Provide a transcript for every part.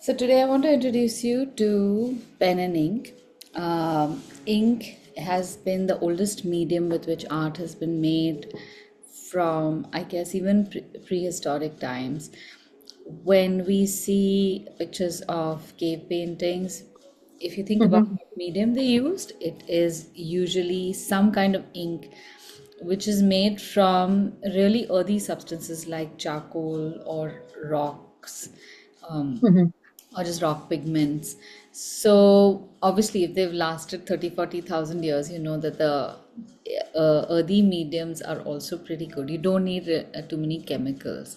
So today I want to introduce you to pen and ink. Ink has been the oldest medium with which art has been made from, I guess, even prehistoric times. When we see pictures of cave paintings, if you think about Mhm. what medium they used, it is usually some kind of ink which is made from really earthy substances like charcoal or rocks. Um, Mhm. or just rock pigments. So obviously, if they've lasted 30, 40,000 years, you know that the earthy mediums are also pretty good. You don't need too many chemicals.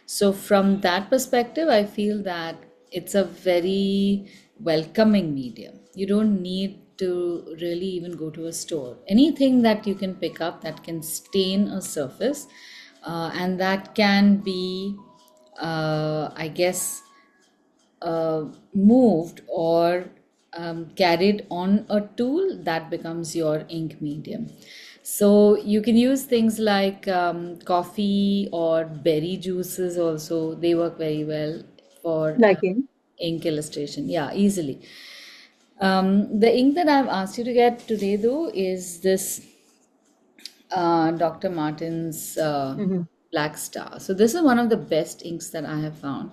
So from that perspective, I feel that it's a very welcoming medium. You don't need to really even go to a store. Anything that you can pick up that can stain a surface, and that can be, I guess, moved or carried on a tool, that becomes your ink medium. So you can use things like coffee or berry juices also. They work very well for Like in. ink illustration. Yeah, easily. The ink that I've asked you to get today, though, is this Dr. Martin's Mhm. Black Star. So this is one of the best inks that I have found.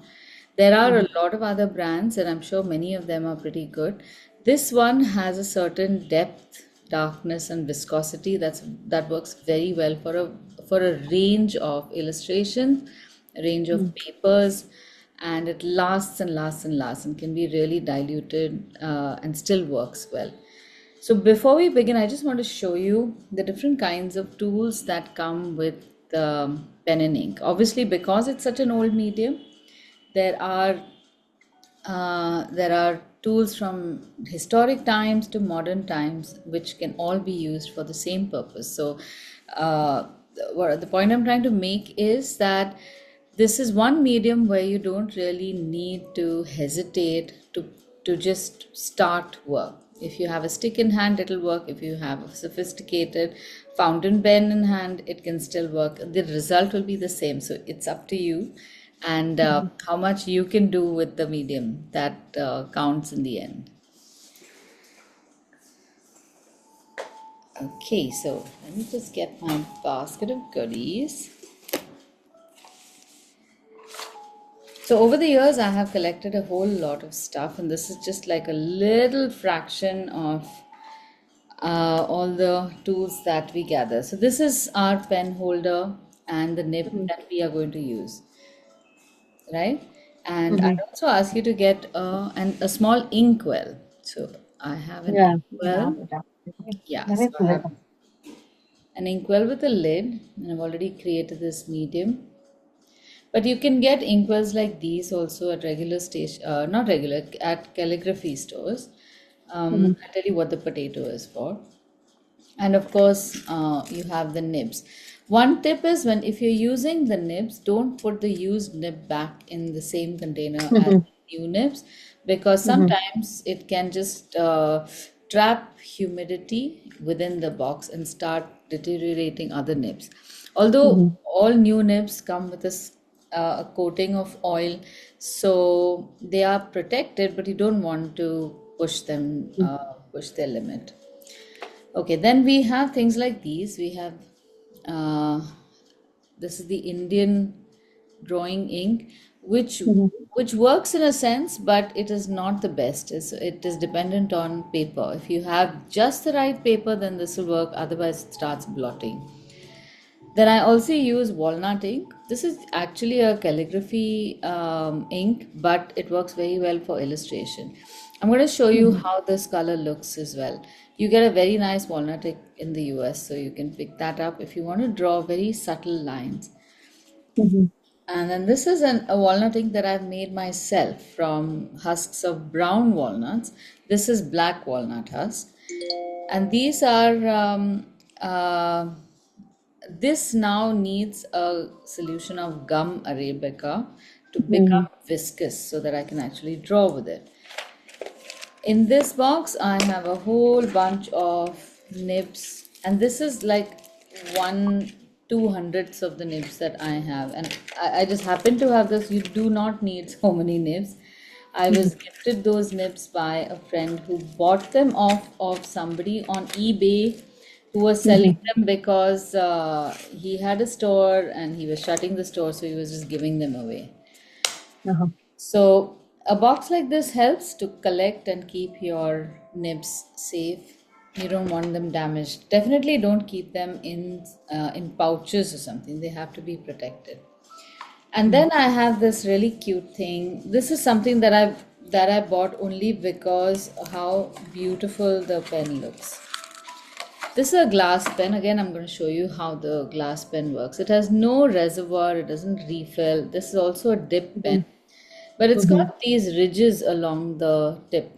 There are a Mhm. lot of other brands, and I'm sure many of them are pretty good. This one has a certain depth, darkness, and viscosity that works very well for a range of illustrations, a range of Mhm. papers, and it lasts and lasts and lasts and can be really diluted and still works well. So before we begin, I just want to show you the different kinds of tools that come with the pen and ink. Obviously, because it's such an old medium, there are tools from historic times to modern times, which can all be used for the same purpose. So, what the point I'm trying to make is that this is one medium where you don't really need to hesitate to just start work. If you have a stick in hand, it'll work. If you have a sophisticated fountain pen in hand, it can still work. The result will be the same. So it's up to you and Mhm. how much you can do with the medium that counts in the end. Okay, so let me just get my basket of goodies. So over the years, I have collected a whole lot of stuff, and this is just like a little fraction of all the tools that we gather. So this is our pen holder and the nib Mhm. that we are going to use, right? And I'd Mhm. also ask you to get a small inkwell. So I have an Yeah. Yeah. inkwell. Better. Yeah, Let me so I pull it have up. an inkwell with a lid, and I've already created this medium. But you can get inkwells like these also at regular station, not regular, at calligraphy stores. Mhm. I'll tell you what the potato is for. And of course, you have the nibs. One tip is when if you're using the nibs, don't put the used nib back in the same container as Mhm. new nibs, because Mhm. sometimes it can just trap humidity within the box and start deteriorating other nibs. Although Mhm. all new nibs come with a coating of oil, so they are protected, but you don't want to push their limit. Okay, then we have things like these. We have uh, this is the Indian drawing ink, which Mhm. which works in a sense, but it is not the best. It is dependent on paper. If you have just the right paper, then this will work. Otherwise, it starts blotting. Then I also use walnut ink. This is actually a calligraphy ink, but it works very well for illustration. I'm going to show you Mhm. how this color looks as well. You get a very nice walnut ink in the US, so you can pick that up if you want to draw very subtle lines. Mhm. And then this is a walnut ink that I've made myself from husks of brown walnuts. This is black walnut husk. And these are uh, this now needs a solution of gum arabica to become Mhm. viscous so that I can actually draw with it. In this box, I have a whole bunch of nibs, and this is like 1/200ths of the nibs that I have. And I just happen to have this. You do not need so many nibs. I was gifted those nibs by a friend who bought them off of somebody on eBay who was selling Mhm. them because he had a store and he was shutting the store, so he was just giving them away. Uh-huh. So, a box like this helps to collect and keep your nibs safe. You don't want them damaged. Definitely don't keep them in pouches or something. They have to be protected. And Mhm. then I have this really cute thing. This is something that I bought only because how beautiful the pen looks. This is a glass pen. Again, I'm going to show you how the glass pen works. It has no reservoir, it doesn't refill. This is also a dip pen, Mhm. but it's Mhm. got these ridges along the tip.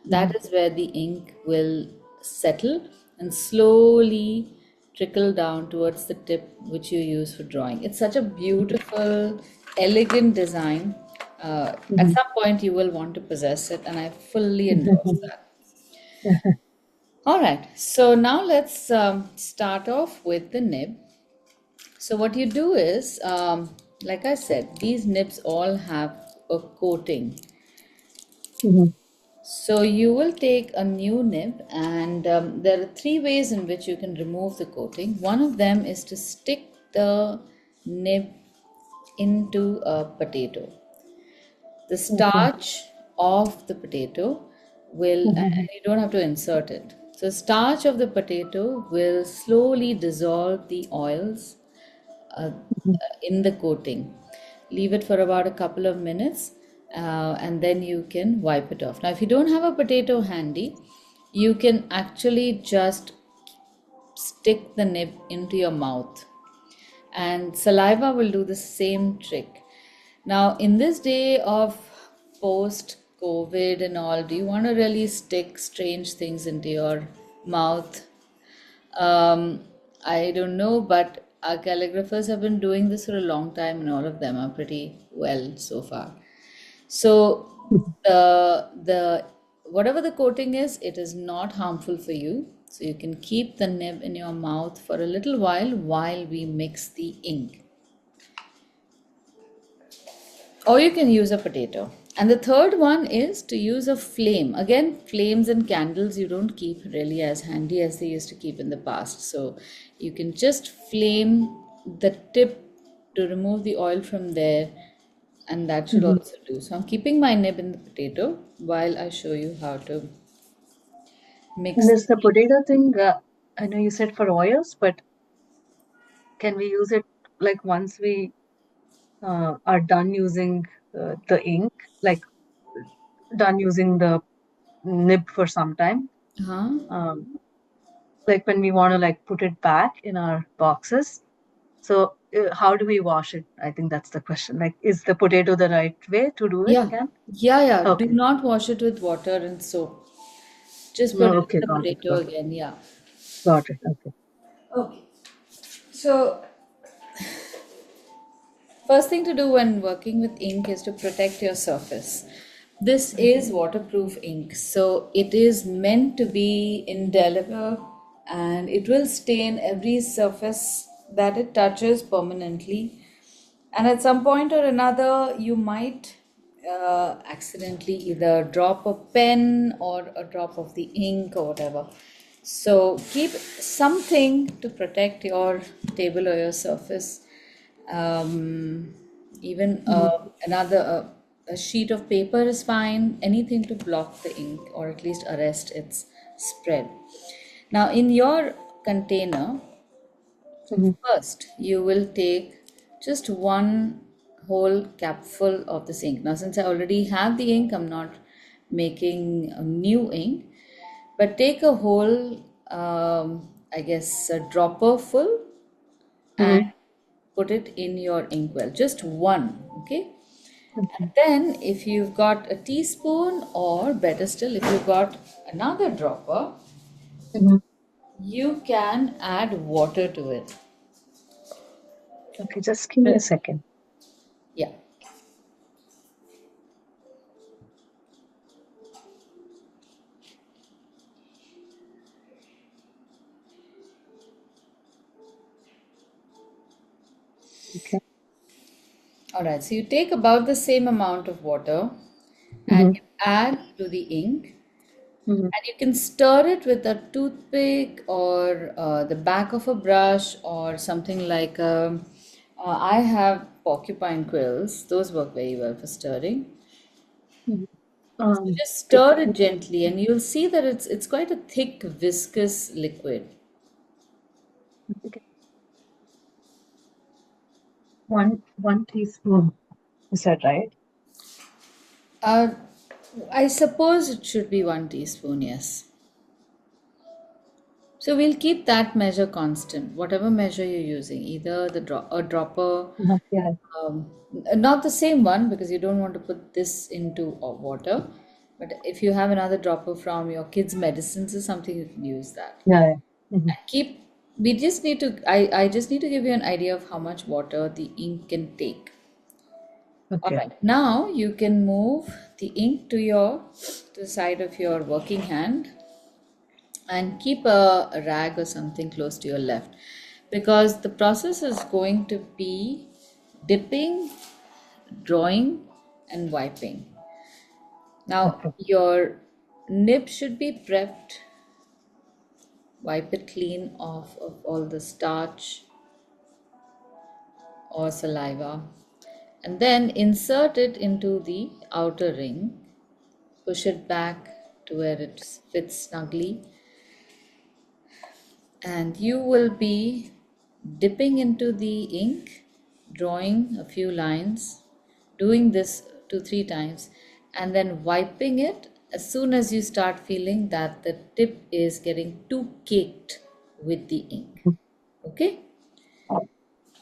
That Mhm. is where the ink will settle and slowly trickle down towards the tip, which you use for drawing. It's such a beautiful, elegant design. At Mhm. some point, you will want to possess it, and I fully endorse that. All right, so now let's start off with the nib. So, what you do is, like I said, these nibs all have a coating. Mhm. So, you will take a new nib, and there are three ways in which you can remove the coating. One of them is to stick the nib into a potato. The Okay. starch of the potato will, and Mhm. you don't have to insert it. So, starch of the potato will slowly dissolve the oils Mhm. in the coating. Leave it for about a couple of minutes and then you can wipe it off. Now, if you don't have a potato handy, you can actually just stick the nib into your mouth, and saliva will do the same trick. Now, in this day of post COVID and all, do you want to really stick strange things into your mouth? Um, I don't know, but our calligraphers have been doing this for a long time, and all of them are pretty well so far. So Mhm. the whatever the coating is, it is not harmful for you. So you can keep the nib in your mouth for a little while we mix the ink. Or you can use a potato. And the third one is to use a flame. Again, flames and candles you don't keep really as handy as they used to keep in the past. So you can just flame the tip to remove the oil from there, and that should Mhm. also do. So I'm keeping my nib in the potato while I show you how to And mix there's the the ink. potato thing. I know you said for oils, but can we use it like once we are done using the ink, like done using the nib for some time? Huh? Um, like when we want to like put it back in our boxes. So how do we wash it? I think that's the question. Like, is the potato the right way to do it Yeah. again? Yeah. Do Okay. not wash it with water and soap. Just put No, it in okay, the got it, potato got it, again. Yeah. got it. Okay. Okay. So first thing to do when working with ink is to protect your surface. This is waterproof ink, so it is meant to be indelible and it will stain every surface that it touches permanently. And at some point or another, you might accidentally either drop a pen or a drop of the ink or whatever. So keep something to protect your table or your surface. Um, even Mhm. a sheet of paper is fine. Anything to block the ink or at least arrest its spread. Now, in your container, Mhm. first, you will take just one whole capful of this ink. Now, since I already have the ink, I'm not making a new ink, but take a whole, I guess, a dropper full and Mhm. put it in your inkwell. Just one, okay? And Okay. then, if you've got a teaspoon, or better still, if you've got another dropper, Mhm. you can add water to it. Okay, just give me a second. Yeah. Okay. All right, so you take about the same amount of water and Mm-hmm. you add to the ink, Mm-hmm. and you can stir it with a toothpick or the back of a brush or something like I have porcupine quills. Those work very well for stirring. Mm-hmm. So just Could stir it you, gently, and you'll see that it's quite a thick, viscous liquid. okay. One teaspoon, you said, right? Uh, I suppose it should be 1 teaspoon, yes. So we'll keep that measure constant, whatever measure you're using, either a dropper, Uh-huh. Yeah. um, not the same one because you don't want to put this into water. But if you have another dropper from your kids' medicines or something, you can use that. Yeah. Yeah. Mm-hmm. Keep. We just need to. I just need to give you an idea of how much water the ink can take. All Okay. right. Now you can move the ink to the side of your working hand and keep a rag or something close to your left because the process is going to be dipping, drawing, and wiping. Now Okay. your nib should be prepped, wipe it clean off of all the starch or saliva, and then insert it into the outer ring, push it back to where it fits snugly, and you will be dipping into the ink, drawing a few lines, doing this 2 3 times, and then wiping it as soon as you start feeling that the tip is getting too caked with the ink. Okay? Oh,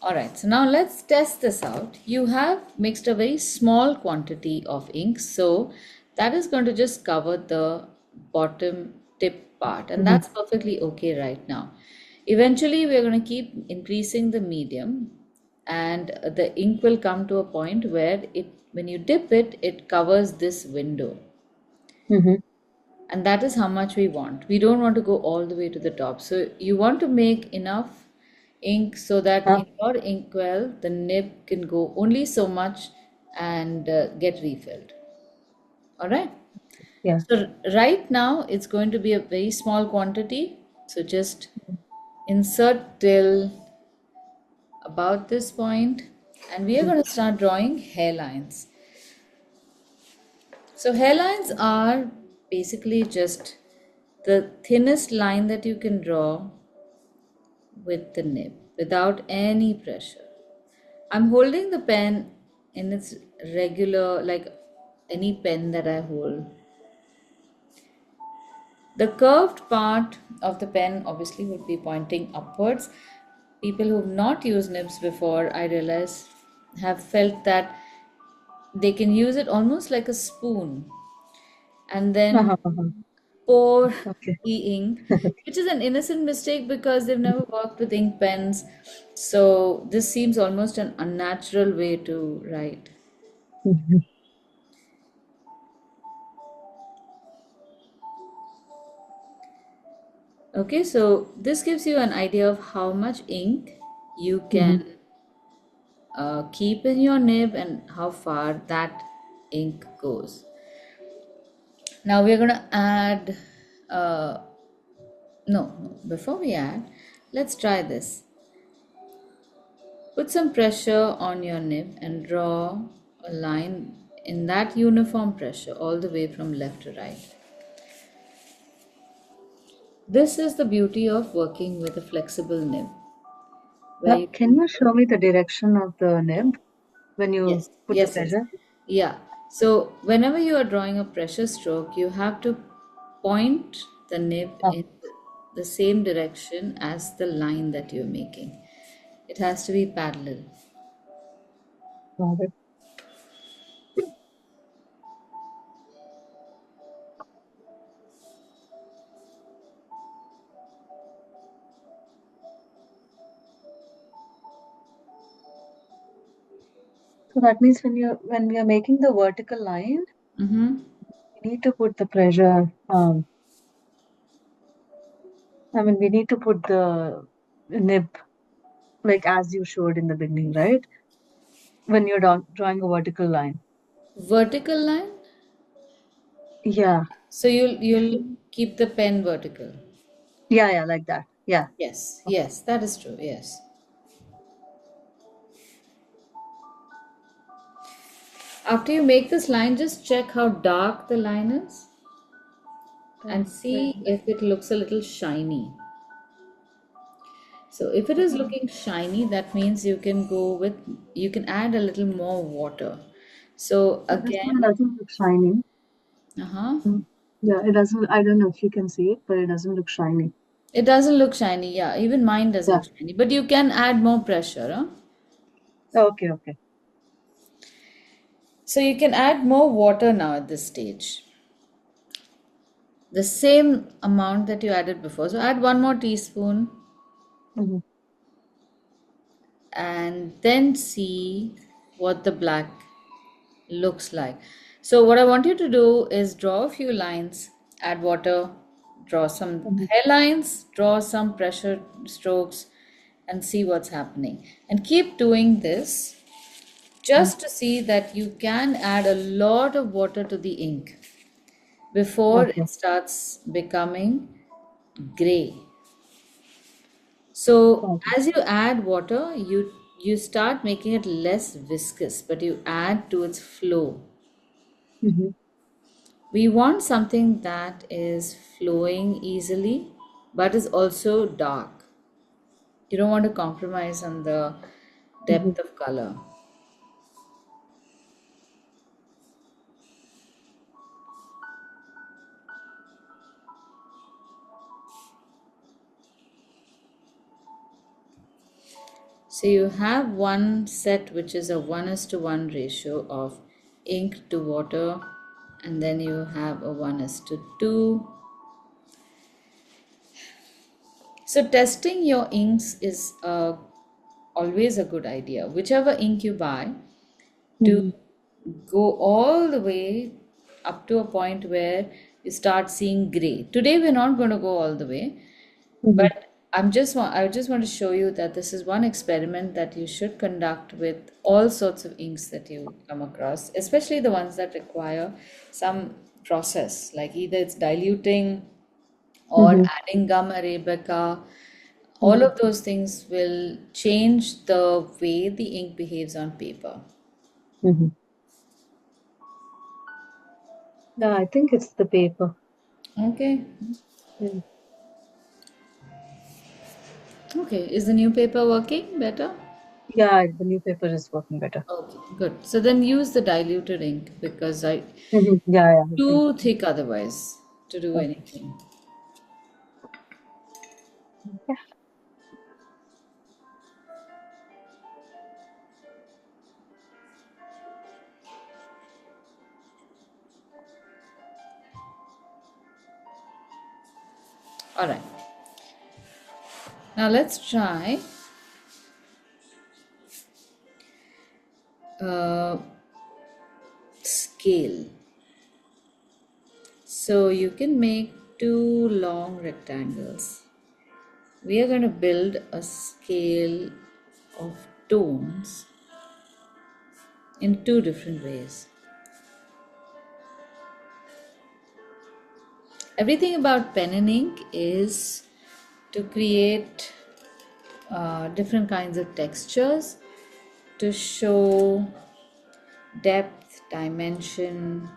All right, so now let's test this out. You have mixed a very small quantity of ink, so that is going to just cover the bottom tip part, and mm-hmm. that's perfectly okay right now. Eventually, we're going to keep increasing the medium, and the ink will come to a point where when you dip it, it covers this window, Mm-hmm. and that is how much we want. We don't want to go all the way to the top. So you want to make enough ink so that Huh? in your inkwell the nib can go only so much and get refilled. All right. Yeah. So right now it's going to be a very small quantity. So just insert till about this point, and we are Mm-hmm. going to start drawing hairlines. So hairlines are basically just the thinnest line that you can draw with the nib without any pressure. I'm holding the pen in its regular, like any pen that I hold. The curved part of the pen obviously would be pointing upwards. People who've not used nibs before, I realize, have felt that they can use it almost like a spoon and then Uh-huh. Uh-huh. pour Okay. the ink, which is an innocent mistake because they've never worked with ink pens. So this seems almost an unnatural way to write. Mm-hmm. Okay, so this gives you an idea of how much ink you Mm-hmm. can keep in your nib and how far that ink goes. Now we're going to add, uh, no, before we add, let's try this. Put some pressure on your nib and draw a line in that uniform pressure all the way from left to right. This is the beauty of working with a flexible nib, where you Can can. you show me the direction of the nib when you Yes, put the yes, yes. pressure? Yeah. So whenever you are drawing a pressure stroke, you have to point the nib Oh, in the same direction as the line that you're making. It has to be parallel. got it. So that means when we are making the vertical line, Mm-hmm. we need to put the pressure. I mean, we need to put the nib like as you showed in the beginning, right? When you're drawing a vertical line. Vertical line? Yeah. So you'll keep the pen vertical. Yeah, yeah, like that. Yeah. Yes, Okay. yes, that is true. Yes. After you make this line, just check how dark the line is and see Pen. if it looks a little shiny. So if it is looking shiny, that means you can add a little more water. So This one again, doesn't look shiny. uh-huh. Mm. Yeah, it doesn't. I don't know if you can see it, but it doesn't look shiny. It doesn't look shiny. Yeah, even mine doesn't Yeah. look shiny. But you can add more pressure, huh? Okay, okay. So you can add more water now at this stage. The same amount that you added before. So add one more teaspoon Mm-hmm. and then see what the black looks like. So what I want you to do is draw a few lines, add water, draw some Mm-hmm. hairlines, draw some pressure strokes, and see what's happening. And keep doing this just to see that you can add a lot of water to the ink before Okay. it starts becoming gray. So Got it. as you add water, you start making it less viscous, but you add to its flow. Mm-hmm. We want something that is flowing easily but is also dark. You don't want to compromise on the Mm-hmm. depth of color. So you have one set which is a 1 is to 1 ratio of ink to water, and then you have a 1 is to 2. So testing your inks is always a good idea. Whichever ink you buy, to Mm-hmm. go all the way up to a point where you start seeing gray. Today we're not going to go all the way, Mm-hmm. but I just want to show you that this is one experiment that you should conduct with all sorts of inks that you come across, especially the ones that require some process, like either it's diluting or Mm-hmm. adding gum arabica. All Mm-hmm. of those things will change the way the ink behaves on paper. Mm-hmm. Yeah, I think it's the paper. Okay. Yeah. Okay. Is the new paper working better? Yeah, the new paper is working better. Okay, good. So then use the diluted ink because I Mm-hmm. Yeah, yeah, I think. too thick otherwise to do Okay. anything. Yeah. All right. Now let's try uh, scale. So you can make two long rectangles. We are going to build a scale of tones in two different ways. Everything about pen and ink is to create different kinds of textures to show depth, dimension.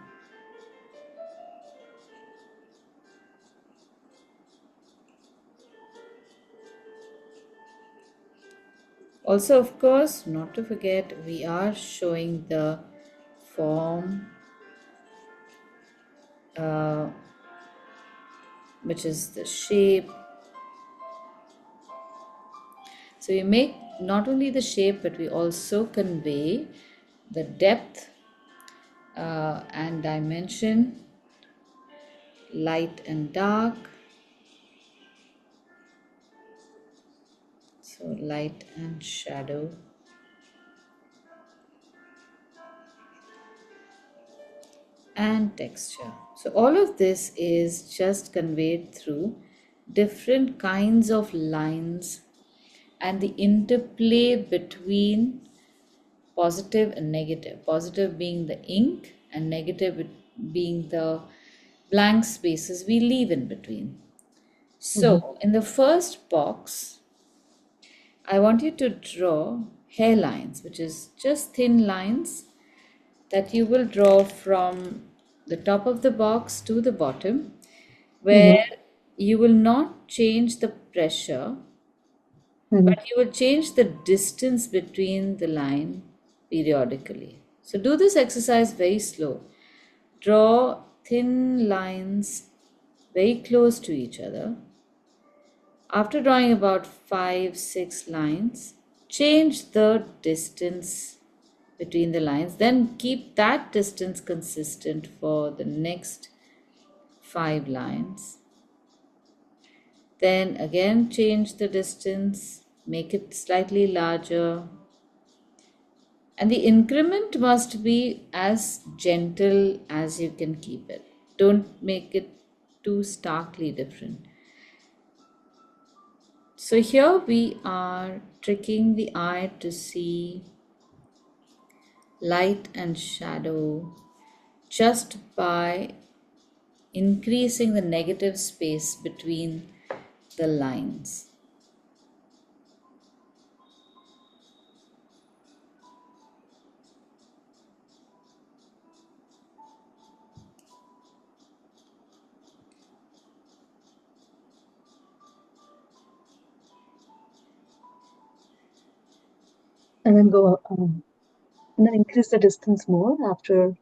Also, of course, not to forget, we are showing the form, uh, which is the shape. So we make not only the shape, but we also convey the depth and dimension, light and dark. So light and shadow. And texture. So all of this is just conveyed through different kinds of lines and the interplay between positive and negative. Positive being the ink and negative being the blank spaces we leave in between. Mhm. So, in the first box, I want you to draw hairlines, which is just thin lines that you will draw from the top of the box to the bottom, where Mhm. you will not change the pressure, Mhm. but you will change the distance between the line periodically. So, do this exercise very slow. Draw thin lines very close to each other. After drawing about 5, 6 lines, change the distance between the lines, then keep that distance consistent for the next 5 lines. Then again change the distance, make it slightly larger, and the increment must be as gentle as you can keep it. Don't make it too starkly different. So here we are tricking the eye to see light and shadow just by increasing the negative space between the lines. And then and then increase the distance more after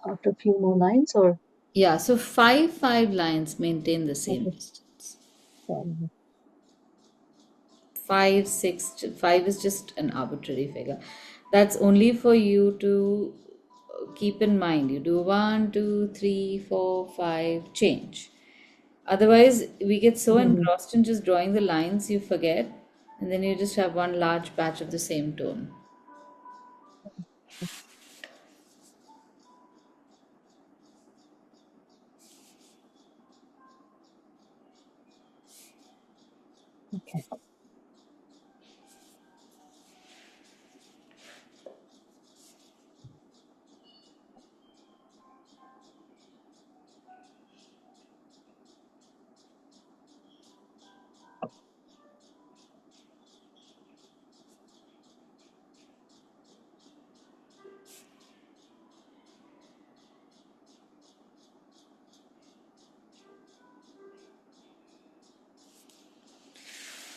a few more lines, or Yeah, so five lines maintain the same okay. distance. Um, 5, 6, 5 is just an arbitrary figure. That's only for you to keep in mind. You do 1, 2, 3, 4, 5, change. Otherwise, we get so mhm. engrossed in just drawing the lines, you forget, and then you just have one large patch of the same tone. Okay.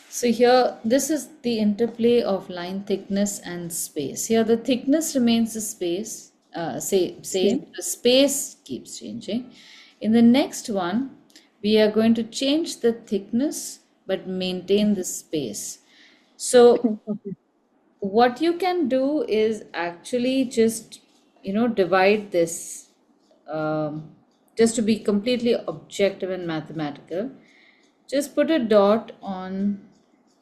So here, this is the interplay of line thickness and space. Here, the thickness remains the same. Same. The space keeps changing. In the next one, we are going to change the thickness but maintain the space. So Okay. what you can do is actually just divide this, um, just to be completely objective and mathematical. Just put a dot on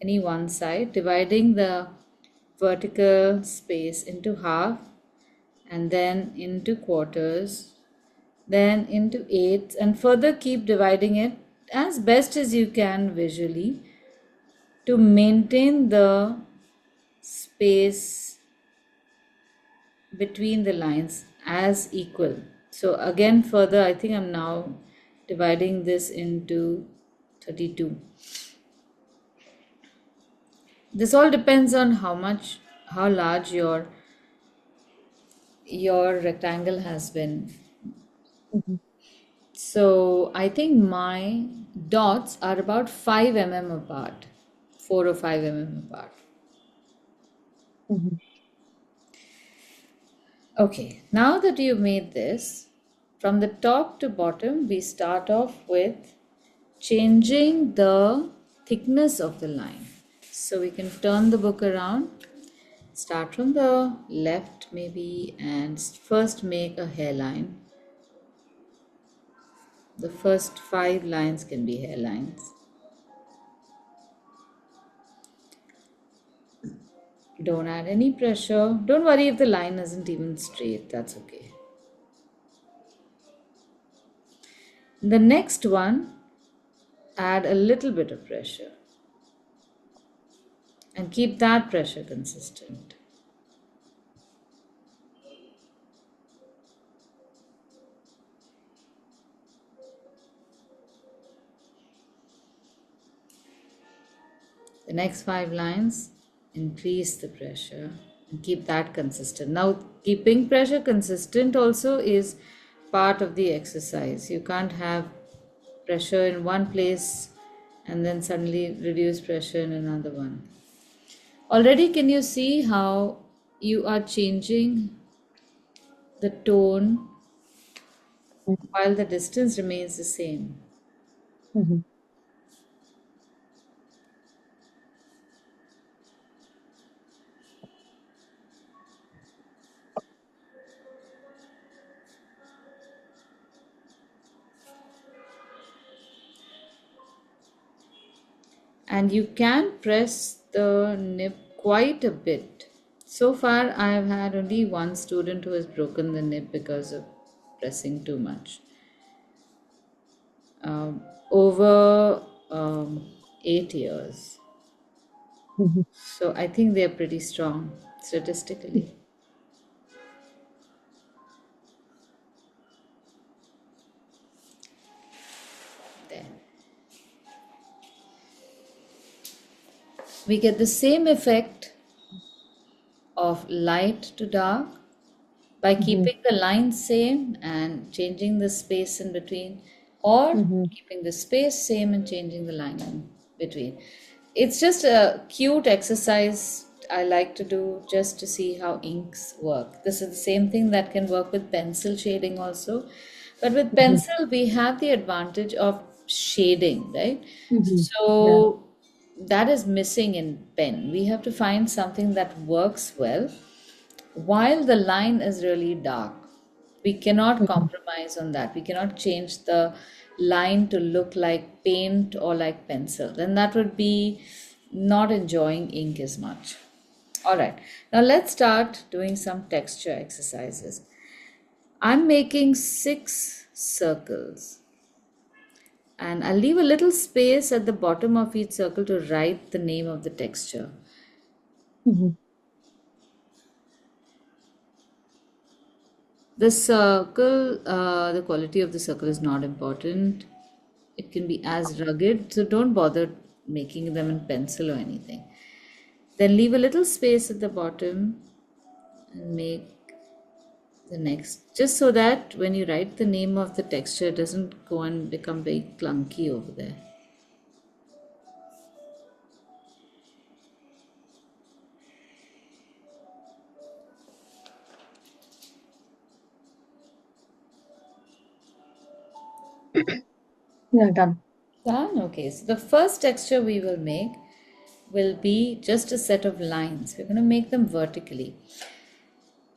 any one side, dividing the vertical space into half, and then into quarters, then into eighths, and further keep dividing it as best as you can visually to maintain the space between the lines as equal. So again, further, I think I'm now dividing this into 32. This all depends on how large your rectangle has been. Mhm. So I think my dots are about 5 mm apart, 4 or 5 mm apart. Mhm. Okay, now that you've made this, from the top to bottom, we start off with changing the thickness of the line. So we can turn the book around, start from the left maybe, and first make a hairline. The first 5 lines can be hairlines. Don't add any pressure. Don't worry if the line isn't even straight, that's okay. The next one, add a little bit of pressure and keep that pressure consistent. The next 5 lines, increase the pressure and keep that consistent. Now, keeping pressure consistent also is part of the exercise. You can't have pressure in one place and then suddenly reduce pressure in another one. Already, can you see how you are changing the tone while the distance remains the same? Mhm. And you can press the nib quite a bit. So far, I have had only one student who has broken the nib because of pressing too much. Over 8 years. Mhm. So I think they're pretty strong statistically. There. We get the same effect of light to dark by Mhm. keeping the line same and changing the space in between, or Mhm. keeping the space same and changing the line in between. It's just a cute exercise I like to do just to see how inks work. This is the same thing that can work with pencil shading also, but with Mhm. pencil we have the advantage of shading, right? Mhm. Yeah. So that is missing in pen. We have to find something that works well while the line is really dark. We cannot Mhm. compromise on that. We cannot change the line to look like paint or like pencil. Then that would be not enjoying ink as much. All right, now let's start doing some texture exercises. I'm making 6 circles and I'll leave a little space at the bottom of each circle to write the name of the texture. Mhm. The quality of the circle is not important. It can be as rugged, so don't bother making them in pencil or anything. Then leave a little space at the bottom and make the next, just so that when you write the name of the texture, it doesn't go and become very clunky over there. Yeah, done. Done? Okay, so the first texture we will make will be just a set of lines. We're going to make them vertically.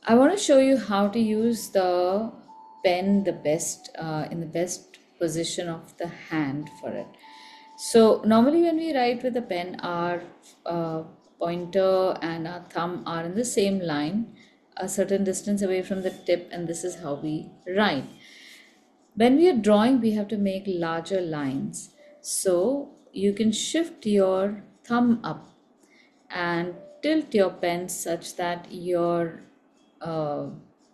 I want to show you how to use the pen the best in the best position of the hand for it. So normally when we write with a pen, our uh, pointer and our thumb are in the same line, a certain distance away from the tip, and this is how we write. When we are drawing, we have to make larger lines. So you can shift your thumb up and tilt your pen such that your uh,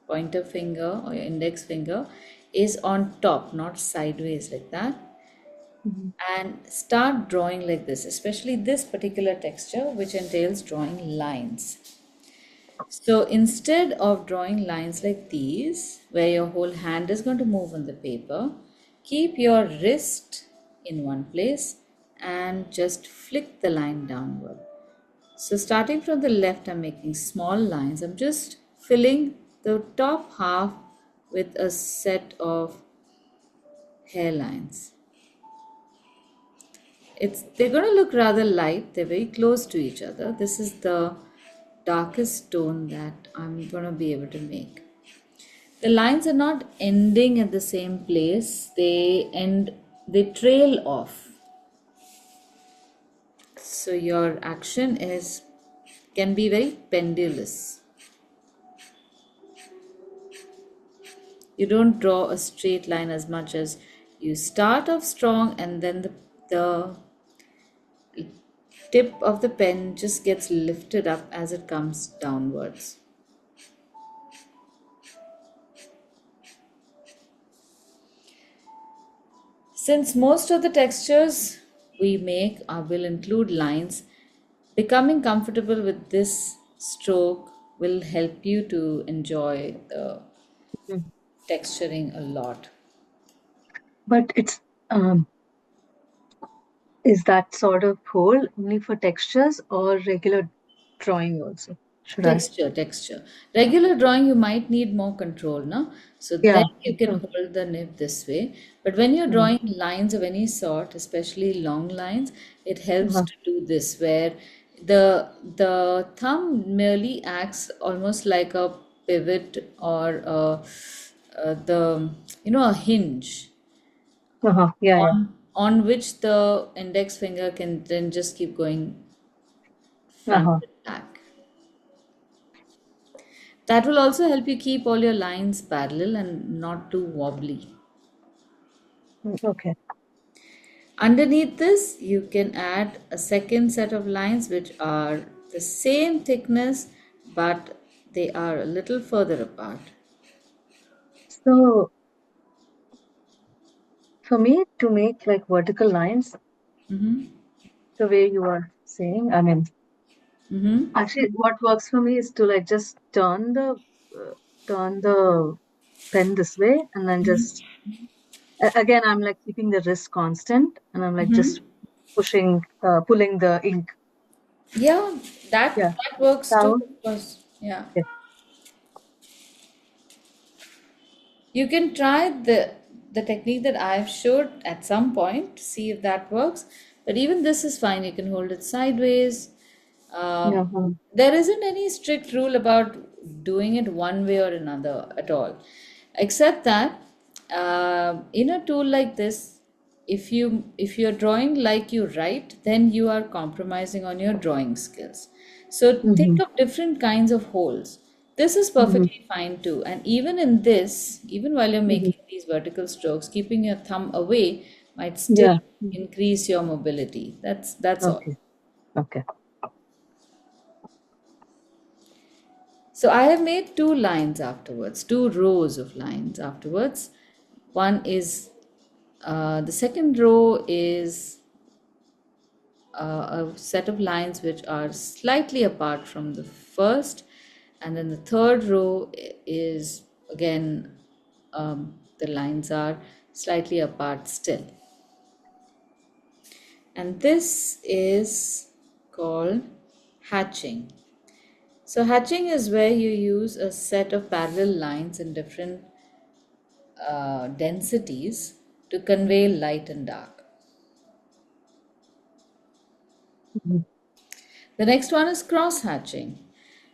pointer finger or your index finger is on top, not sideways like that. Mhm. And start drawing like this, especially this particular texture, which entails drawing lines. So instead of drawing lines like these, where your whole hand is going to move on the paper, keep your wrist in one place and just flick the line downward. So starting from the left, I'm making small lines. I'm just filling the top half with a set of hairlines. They're going to look rather light. They're very close to each other. This is the darkest tone that I'm going to be able to make. The lines are not ending at the same place. They trail off. So your action is can be very pendulous. You don't draw a straight line as much as you start off strong and then the tip of the pen just gets lifted up as it comes downwards. Since most of the textures we make will include lines, Becoming comfortable with this stroke will help you to enjoy the Mhm. texturing a lot. But it's is that sort of hole only for textures or regular drawing also? Should I? Texture. Regular drawing, you might need more control, no? So then Yeah. you can Okay. hold the nib this way. But when you're Mm. drawing lines of any sort, especially long lines, it helps Uh-huh. to do this, where the thumb merely acts almost like a pivot or the a hinge Uh-huh. Yeah, yeah. on which the index finger can then just keep going front Uh-huh. and back. That will also help you keep all your lines parallel and not too wobbly. Mm, okay. Underneath this, you can add a second set of lines which are the same thickness but they are a little further apart. So for me to make like vertical lines, Mm-hmm. the way you are saying, I mean, Mm-hmm. actually, what works for me is to like just uh, turn the pen this way, and then just again, I'm like keeping the wrist constant, and I'm like just Mm-hmm. pulling the ink. Yeah, that Yeah. that works too, Down. of course. Yeah. Yeah. You can try the technique that I've showed at some point to see if that works. But even this is fine. You can hold it sideways. Yeah. Um, there isn't any strict rule about doing it one way or another at all, except that in a tool like this, if you're drawing like you write, then you are compromising on your drawing skills. So think Mm-hmm. of different kinds of holes. This is Mm-hmm. perfectly fine too. And even in this, even while you're Hmm. making these vertical strokes, keeping your thumb away might still Yeah. increase your mobility. That's all. Okay. Okay. So I have made two lines afterwards, two rows of lines afterwards. One is the second row is a set of lines which are slightly apart from the first, and then the third row is again the lines are slightly apart still. And this is called hatching. So, hatching is where you use a set of parallel lines in different densities to convey light and dark. Mhm. The next one is cross hatching.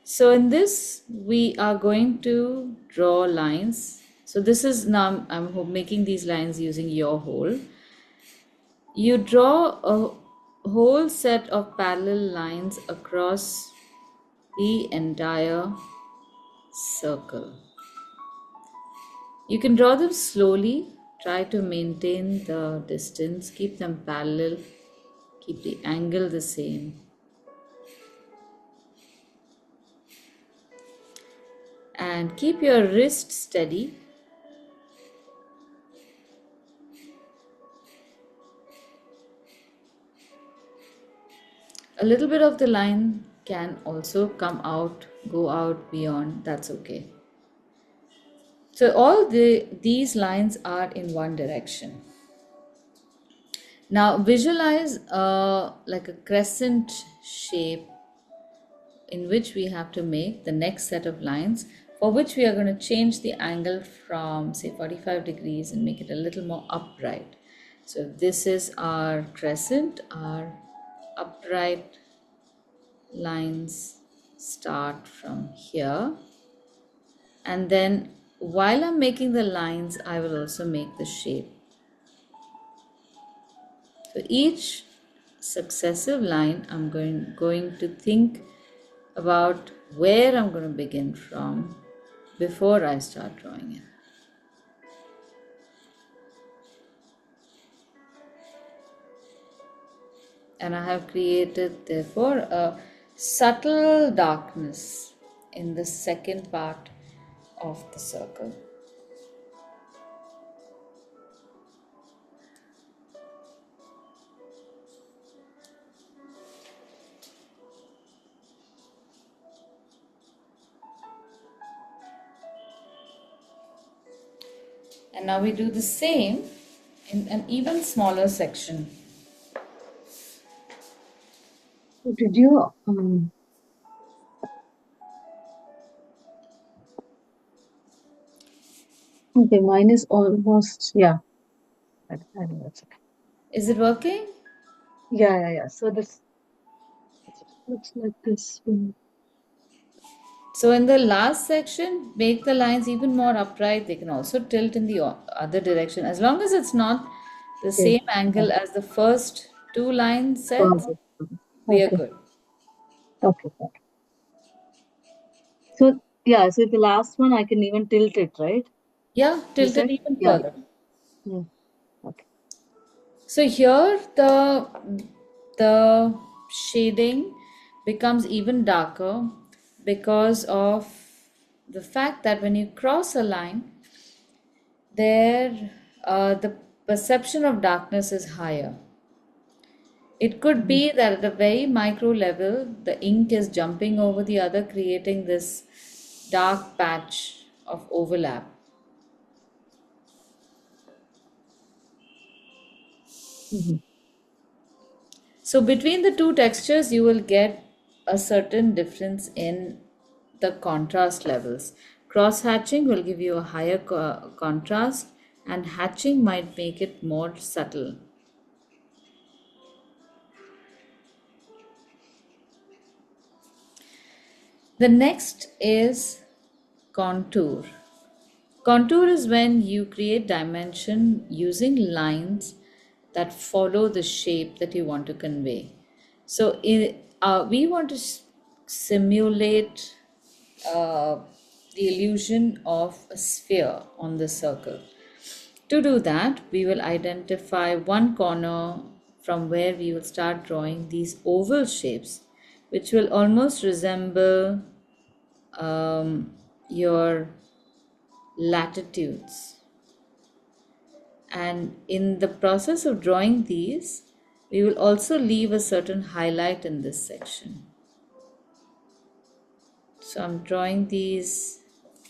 So, in this, we are going to draw lines. So, this is now making these lines using your hole. You draw a whole set of parallel lines across the entire circle. You can draw them slowly, try to maintain the distance, keep them parallel, keep the angle the same, and keep your wrist steady. A little bit of the line can also come out, go out beyond, that's okay. So all these lines are in one direction. Now visualize like a crescent shape in which we have to make the next set of lines, for which we are going to change the angle from say 45 degrees and make it a little more upright. So this is our crescent. Our upright lines start from here, and then while I'm making the lines I will also make the shape. So each successive line I'm going to think about where I'm going to begin from before I start drawing it. And I have created, therefore, a subtle darkness in the second part of the circle. And now we do the same in an even smaller section. So did you okay, mine is almost, yeah. I know that's okay. Is it working? Yeah. So this looks like this. So in the last section, make the lines even more upright. They can also tilt in the other direction. As long as it's not the Okay. same angle as the first two line sets, Okay. we are Okay. good. Okay. So yeah, so the last one I can even tilt it, right? Yeah, You tilt it said? even Yeah. further. Hmm. Okay. So here the shading becomes even darker because of the fact that when you cross a line, there the perception of darkness is higher. It could Mhm. be that at a very micro level, the ink is jumping over the other, creating this dark patch of overlap. Mhm. So, between the two textures, you will get a certain difference in the contrast levels. Cross hatching will give you a higher contrast, and hatching might make it more subtle. The next is contour. Contour is when you create dimension using lines that follow the shape that you want to convey. So, we want to simulate uh, the illusion of a sphere on the circle. To do that, we will identify one corner from where we will start drawing these oval shapes, which will almost resemble your latitudes. And in the process of drawing these, we will also leave a certain highlight in this section. So I'm drawing these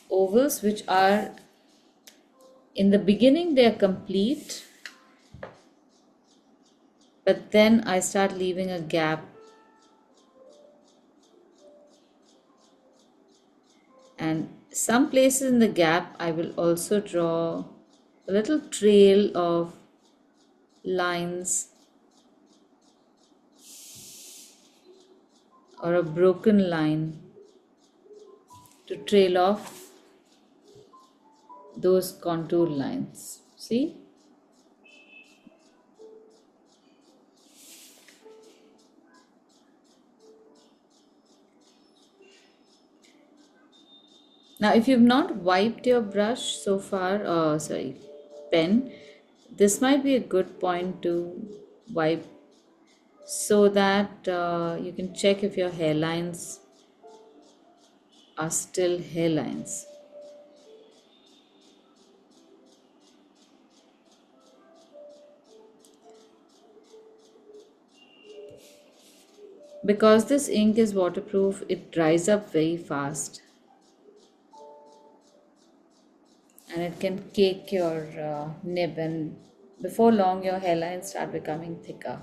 ovals, which are in the beginning they are complete, but then I start leaving a gap, and some places in the gap I will also draw a little trail of lines or a broken line to trail off those contour lines. See? Now, if you've not wiped your brush so far, pen, this might be a good point to wipe so that you can check if your hairlines are still hairlines. Because this ink is waterproof, it dries up very fast and it can cake your nib, and before long, your hairlines start becoming thicker.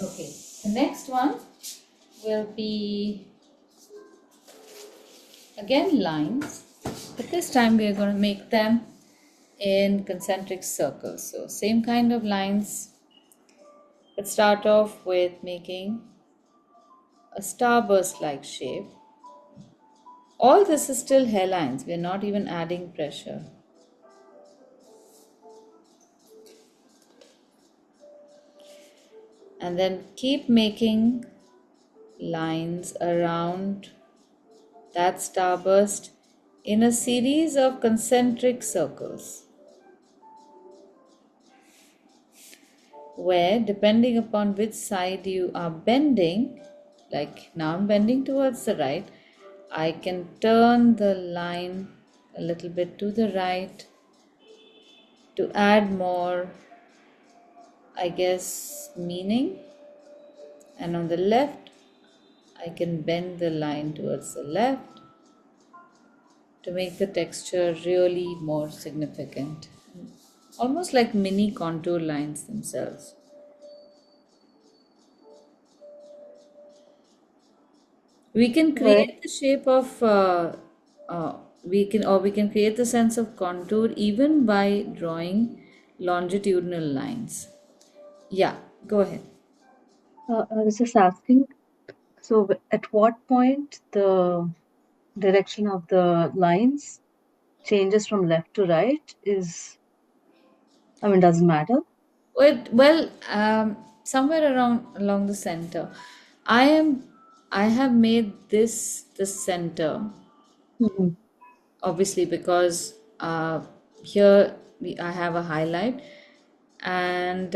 Okay, the next one will be again lines, but this time we are going to make them in concentric circles. So same kind of lines. Let's start off with making a starburst like shape. All this is still hairlines. We're not even adding pressure. And then keep making lines around that starburst in a series of concentric circles, where depending upon which side you are bending, like now I'm bending towards the right, I can turn the line a little bit to the right to add more, I guess, meaning. And on the left, I can bend the line towards the left to make the texture really more significant. Almost like mini contour lines themselves. We can Right. create the shape of we can create the sense of contour even by drawing longitudinal lines. Yeah, go ahead. I was just asking, so at what point the direction of the lines changes from left to right is, I mean, doesn't matter. Somewhere around along the center, I am. I have made this the center, Hmm. obviously, because here I have a highlight, and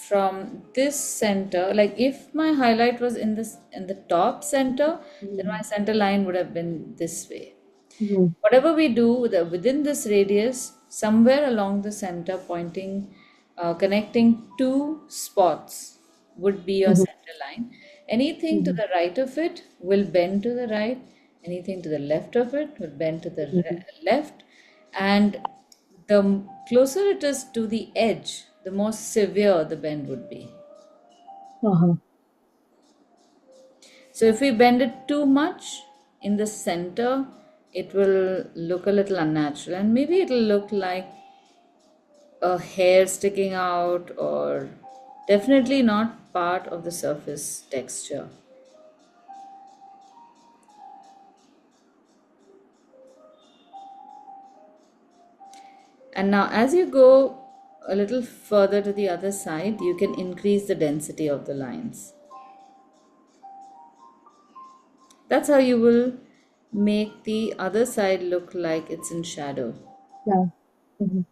from this center, like if my highlight was in the top center, then my center line would have been this way. Hmm. Whatever we do within this radius, somewhere along the center, pointing, connecting two spots would be your Hmm. center line. Anything to Hmm. the right of it will bend to the right, anything to the left of it will bend to the Hmm. left. And the closer it is to the edge, the more severe the bend would be. Uh-huh. So if we bend it too much in the center, it will look a little unnatural, and maybe it'll look like a hair sticking out, or definitely not part of the surface texture. And now, as you go a little further to the other side, you can increase the density of the lines. That's how you will make the other side look like it's in shadow. Yeah. Hmm.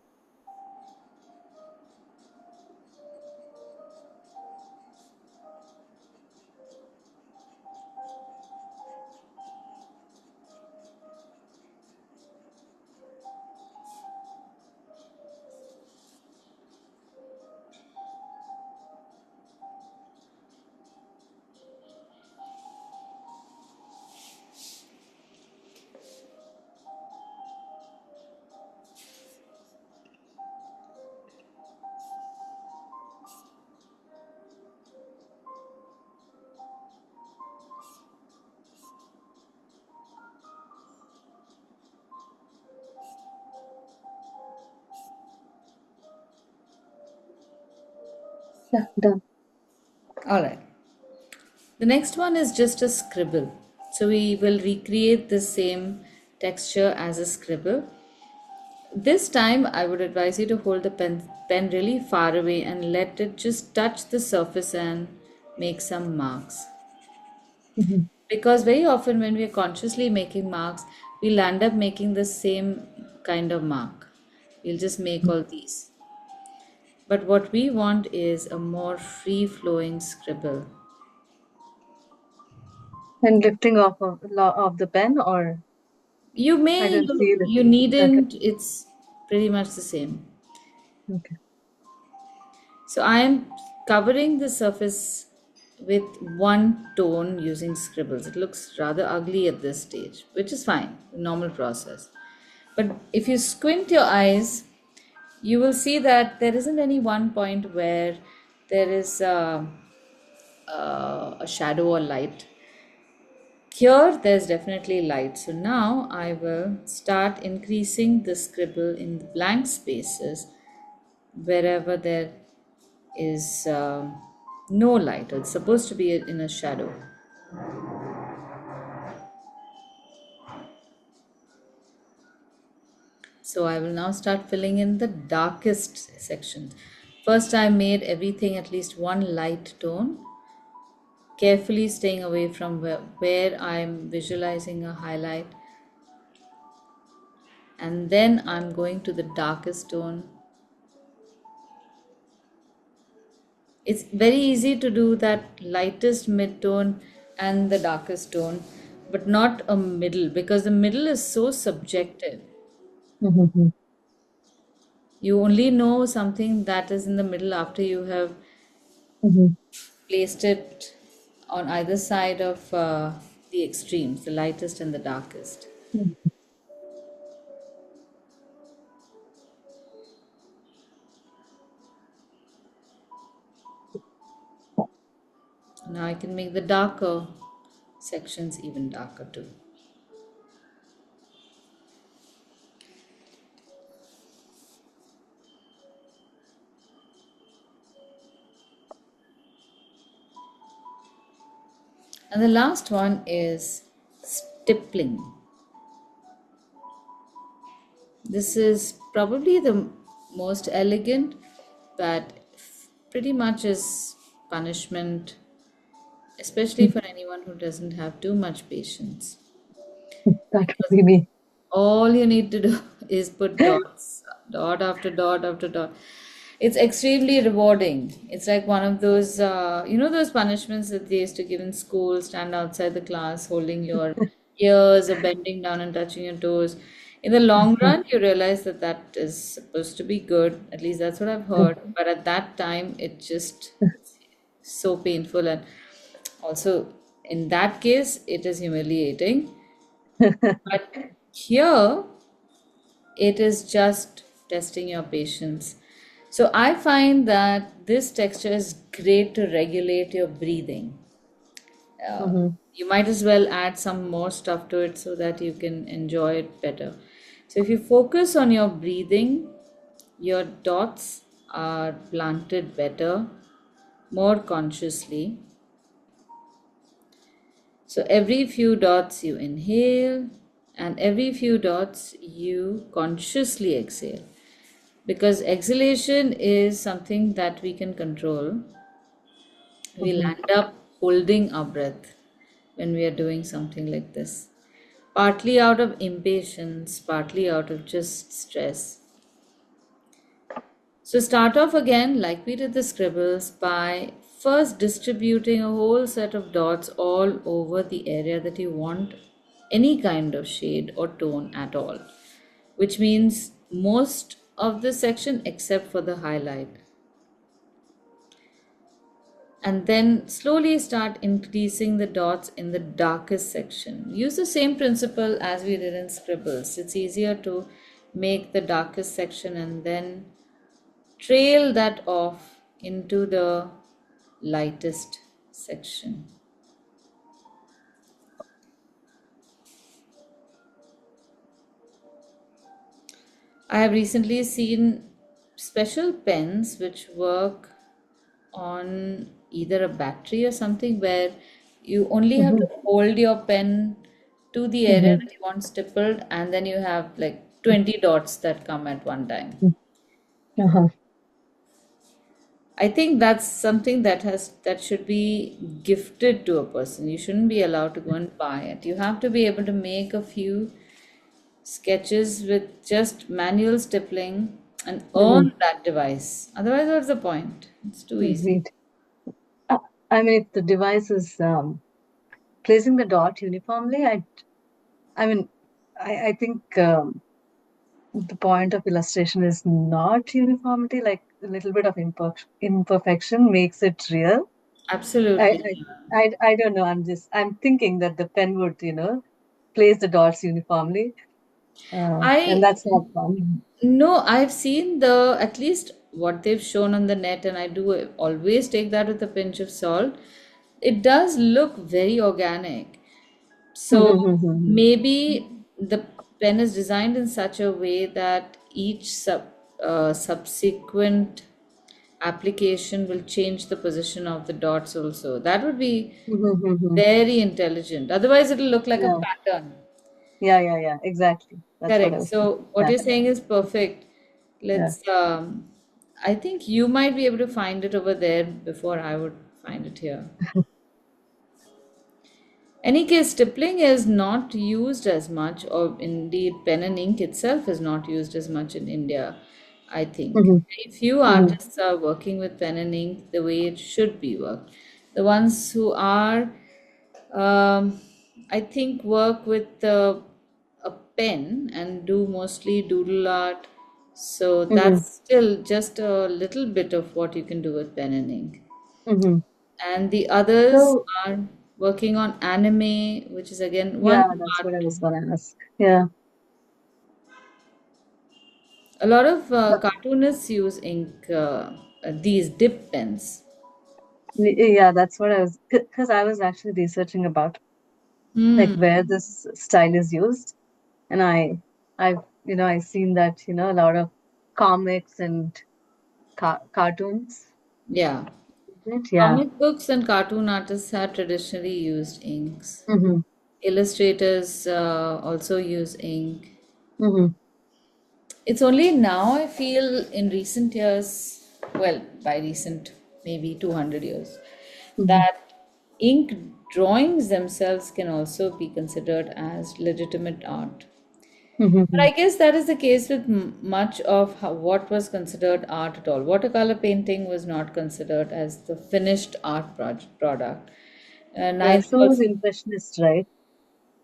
Yeah, done. All right. The next one is just a scribble. So we will recreate the same texture as a scribble. This time, I would advise you to hold the pen really far away and let it just touch the surface and make some marks. Hmm. Because very often, when we are consciously making marks, we'll end up making the same kind of mark. We'll just make all these. But what we want is a more free flowing scribble. And lifting off of the pen, or You I may, don't feel it. you Okay. needn't, it's pretty much the same. Okay. So I am covering the surface with one tone using scribbles. It looks rather ugly at this stage, which is fine, normal process. But if you squint your eyes, you will see that there isn't any one point where there is a shadow or light. Here, there's definitely light. So now I will start increasing the scribble in the blank spaces wherever there is no light, or it's supposed to be in a shadow. So I will now start filling in the darkest sections. First, I made everything at least one light tone, carefully staying away from where I'm visualizing a highlight. And then I'm going to the darkest tone. It's very easy to do that lightest mid tone and the darkest tone, but not a middle, because the middle is so subjective. Mm-hmm. You only know something that is in the middle after you have Mm-hmm. placed it on either side of the extremes, the lightest and the darkest. Mm-hmm. Now I can make the darker sections even darker too. And the last one is stippling. This is probably the most elegant, but pretty much is punishment, especially for anyone who doesn't have too much patience. That would Because be me. all you need to do is put dots, dot after dot after dot. It's extremely rewarding. It's like one of those, those punishments that they used to give in school, stand outside the class holding your ears or bending down and touching your toes. In the long run, you realize that that is supposed to be good. At least that's what I've heard. But at that time, it's so painful. And also, in that case, it is humiliating. But here, it is just testing your patience. So I find that this texture is great to regulate your breathing. Mm-hmm. You might as well add some more stuff to it so that you can enjoy it better. So if you focus on your breathing, your dots are planted better, more consciously. So every few dots you inhale, and every few dots you consciously exhale. Because exhalation is something that we can control. We'll Mm-hmm. end up holding our breath when we are doing something like this. Partly out of impatience, partly out of just stress. So start off again, like we did the scribbles, by first distributing a whole set of dots all over the area that you want any kind of shade or tone at all, which means most of the section except for the highlight. And then slowly start increasing the dots in the darkest section. Use the same principle as we did in scribbles. It's easier to make the darkest section and then trail that off into the lightest section. I have recently seen special pens which work on either a battery or something where you only have to Mm-hmm. hold your pen to the area that you want stippled, and then you have like 20 dots that come at one time. Uh-huh. I think that's something that should be gifted to a person. You shouldn't be allowed to go and buy it. You have to be able to make a few sketches with just manual stippling and Mm-hmm. earn that device. Otherwise, what's the point? It's too easy. Agreed. Uh, I mean, if the device is placing the dot uniformly, I mean, I think the point of illustration is not uniformity. Like a little bit of imperfection makes it real. I, Absolutely. I don't know. I'm thinking that the pen would, place the dots uniformly, and I that's not fun. No, I've seen the at least what they've shown on the net, and I do always take that with a pinch of salt. It does look very organic. So maybe the pen is designed in such a way that each subsequent application will change the position of the dots also. That would be very intelligent. Otherwise, it'll look like a Yeah, pattern. yeah. Exactly. That's what I Correct. was thinking. So what Yeah, you're saying is perfect. yeah. Let's I think you might be able to find it over there before I would find it here. Any case, stippling is not used as much, or indeed pen and ink itself is not used as much in India, I think. Hmm. Very few Hmm. artists are working with pen and ink the way it should be worked. The ones who are, um, I think, work with a pen and do mostly doodle art. So Mm-hmm. that's still just a little bit of what you can do with pen and ink. Mm-hmm. And the others So are working on anime, which is again one yeah, that's what I art. was gonna ask. Yeah. A lot of But cartoonists use ink, these dip pens. yeah, that's what I was, because I was actually researching about like Hmm. where this style is used, and I've I seen that a lot of comics and cartoons. Yeah. Right? Yeah. Comic books and cartoon artists have traditionally used inks. Mm-hmm. Illustrators also use ink. Mm-hmm. It's only now I feel in recent years, well, by recent, maybe 200 years, Mm-hmm. that ink drawings themselves can also be considered as legitimate art. But Mm-hmm. I guess that is the case with much of what was considered art at all. Watercolor painting was not considered as the finished art product. Yeah, Neither so was was, Impressionist, right?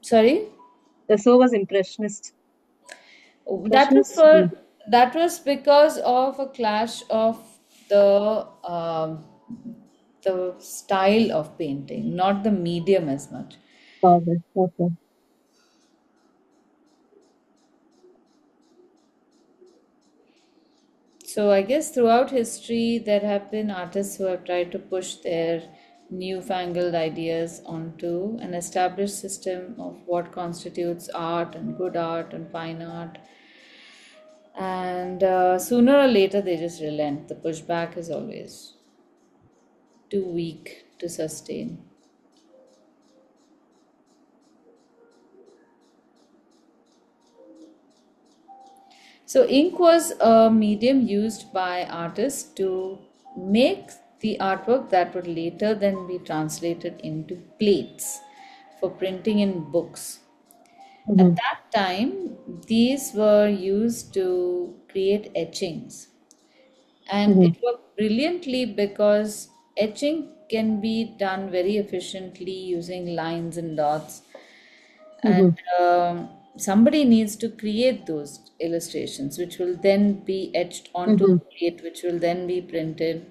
sorry? So was Impressionist. That was Impressionist? for that was because of a clash of the style of painting, not the medium as much. Okay. Okay. So I guess throughout history there have been artists who have tried to push their newfangled ideas onto an established system of what constitutes art and good art and fine art. And sooner or later they just relent. The pushback is always too weak to sustain. So, ink was a medium used by artists to make the artwork that would later then be translated into plates for printing in books. At Mm-hmm. that time, these were used to create etchings, and Mm-hmm. it worked brilliantly because etching can be done very efficiently using lines and dots, and Mm-hmm. somebody needs to create those illustrations which will then be etched onto Mm-hmm. a plate which will then be printed.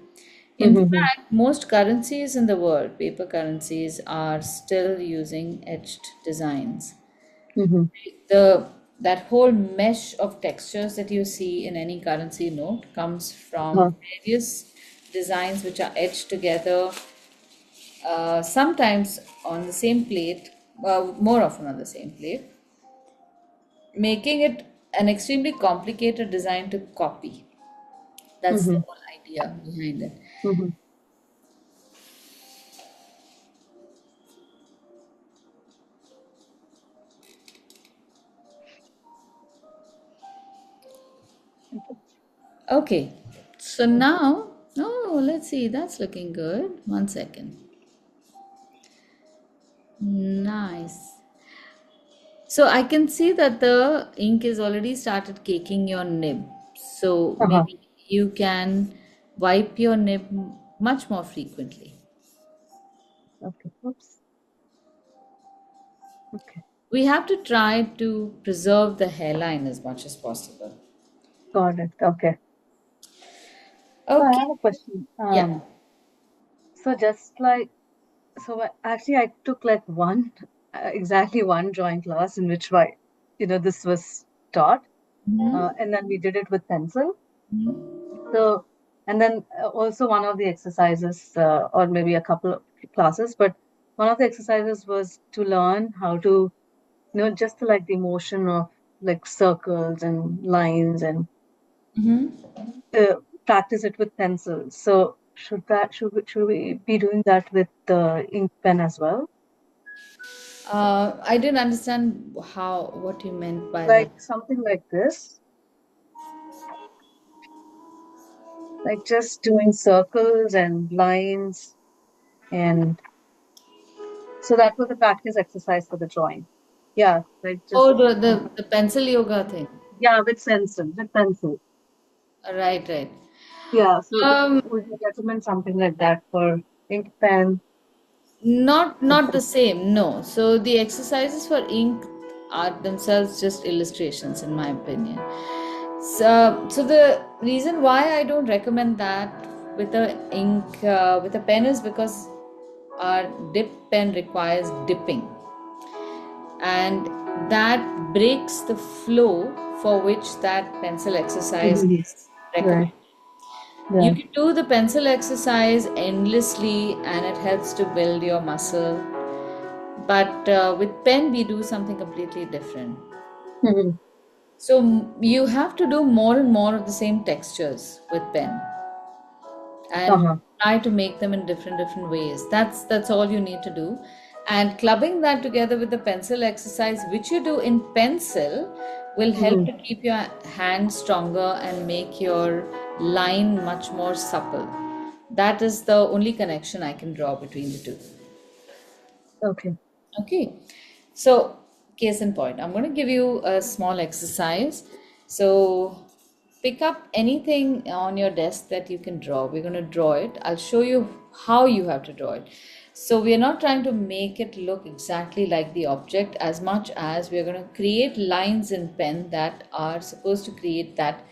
In Mm-hmm. fact, most currencies in the world, paper currencies, are still using etched designs. Mm-hmm. The That whole mesh of textures that you see in any currency note comes Uh, from various designs which are etched together, sometimes on the same plate, more often on the same plate, making it an extremely complicated design to copy. That's the mm-hmm. whole idea behind it. Mm-hmm. Okay, so now, oh, let's see, that's looking good. One second. Nice. So I can see that the ink is already started caking your nib. So Uh-huh. maybe you can wipe your nib much more frequently. Okay. Oops. Okay. We have to try to preserve the hairline as much as possible. Got it. Okay. So I Okay. have a question. Yeah. So just like, so actually I took like exactly one drawing class in which this was taught, Mhm. and then we did it with pencil. Mhm. So, and then also one of the exercises, or maybe a couple of classes, but one of the exercises was to learn how to, just to like the motion of like circles and lines and Mhm. uh, practice it with pencils. So should we be doing that with the ink pen as well? I didn't understand what you meant by that. Like something like this, like just doing circles and lines, and so that was a practice exercise for the drawing. Yeah, like just Oh, the pencil yoga thing. yeah, with pencil. Right, right. Yeah, so Um, would you recommend something like that for ink pen? not the same. No. So the exercises for ink are themselves just illustrations, in my opinion. So the reason why I don't recommend that with a ink with a pen is because our dip pen requires dipping, and that breaks the flow for which that pencil exercise Mhm. is Right. recommended. You Yeah. can do the pencil exercise endlessly and it helps to build your muscle, but with pen we do something completely different. Mhm. So you have to do more and more of the same textures with pen and Uh-huh. try to make them in different ways. That's all you need to do. And clubbing that together with the pencil exercise which you do in pencil will help Mhm. to keep your hand stronger and make your line much more supple. That is the only connection I can draw between the two. Okay. Okay, so case in point, I'm going to give you a small exercise. So pick up anything on your desk that you can draw. We're going to draw it. I'll show you how you have to draw it. So we are not trying to make it look exactly like the object as much as we are going to create lines in pen that are supposed to create that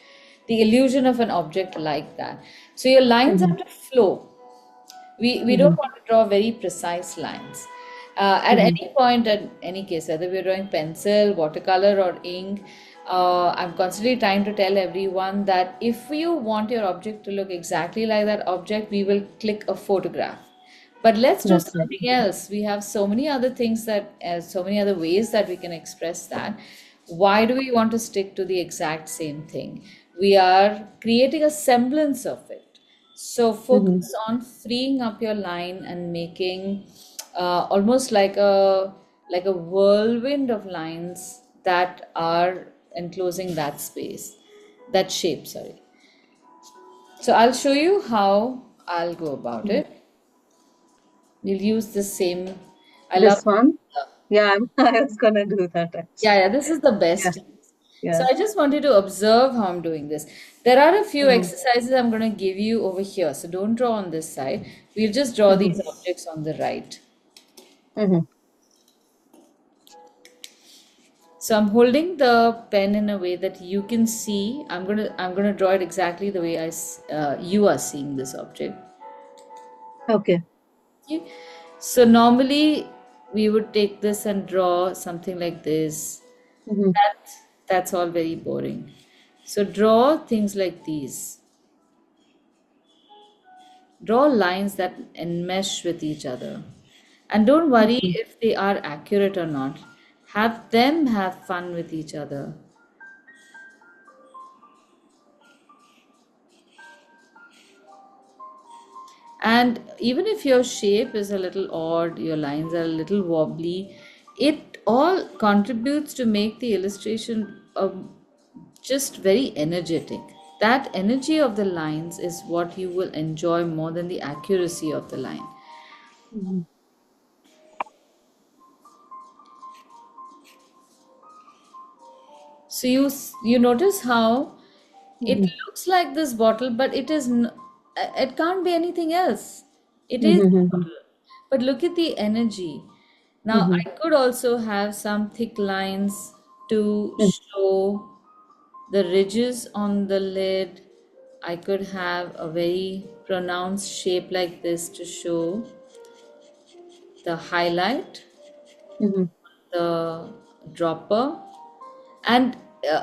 the illusion of an object like that. So your lines Mhm. have to flow. We don't Mhm. want to draw very precise lines. At Mhm. any point, in any case, whether we're drawing pencil, watercolor, or ink, I'm constantly trying to tell everyone that if you want your object to look exactly like that object, we will click a photograph. But let's do That's right. something else. We have so many other things that, so many other ways that we can express that. Why do we want to stick to the exact same thing? We are creating a semblance of it. So Mhm. focus on freeing up your line and making almost like a whirlwind of lines that are enclosing that space, that shape, sorry. So I'll show you how I'll go about Mhm. it. We'll use the same. I love. This one? Yeah, I was gonna do that Yeah, actually. yeah, this is the Yeah. best. So Yeah. I just wanted to observe how I'm doing this. There are a few Mhm. exercises I'm going to give you over here. So don't draw on this side. We'll just draw Mhm. these objects on the right. Mhm. So I'm holding the pen in a way that you can see. I'm gonna draw it exactly the way you are seeing this object. Okay. Okay. So normally we would take this and draw something like this. Mhm. That that's all very boring. So draw things like these. Draw lines that enmesh with each other. And don't worry Mhm. if they are accurate or not. Have them have fun with each other. And even if your shape is a little odd, your lines are a little wobbly, it all contributes to make the illustration just very energetic. That energy of the lines is what you will enjoy more than the accuracy of the line. Mhm. So you notice how it Mhm. looks like this bottle, but it can't be anything else. It is a Mhm. bottle. But look at the energy. Now, Mhm. I could also have some thick lines to Mhm. show the ridges on the lid. I could have a very pronounced shape like this to show the highlight, Mhm. the dropper. And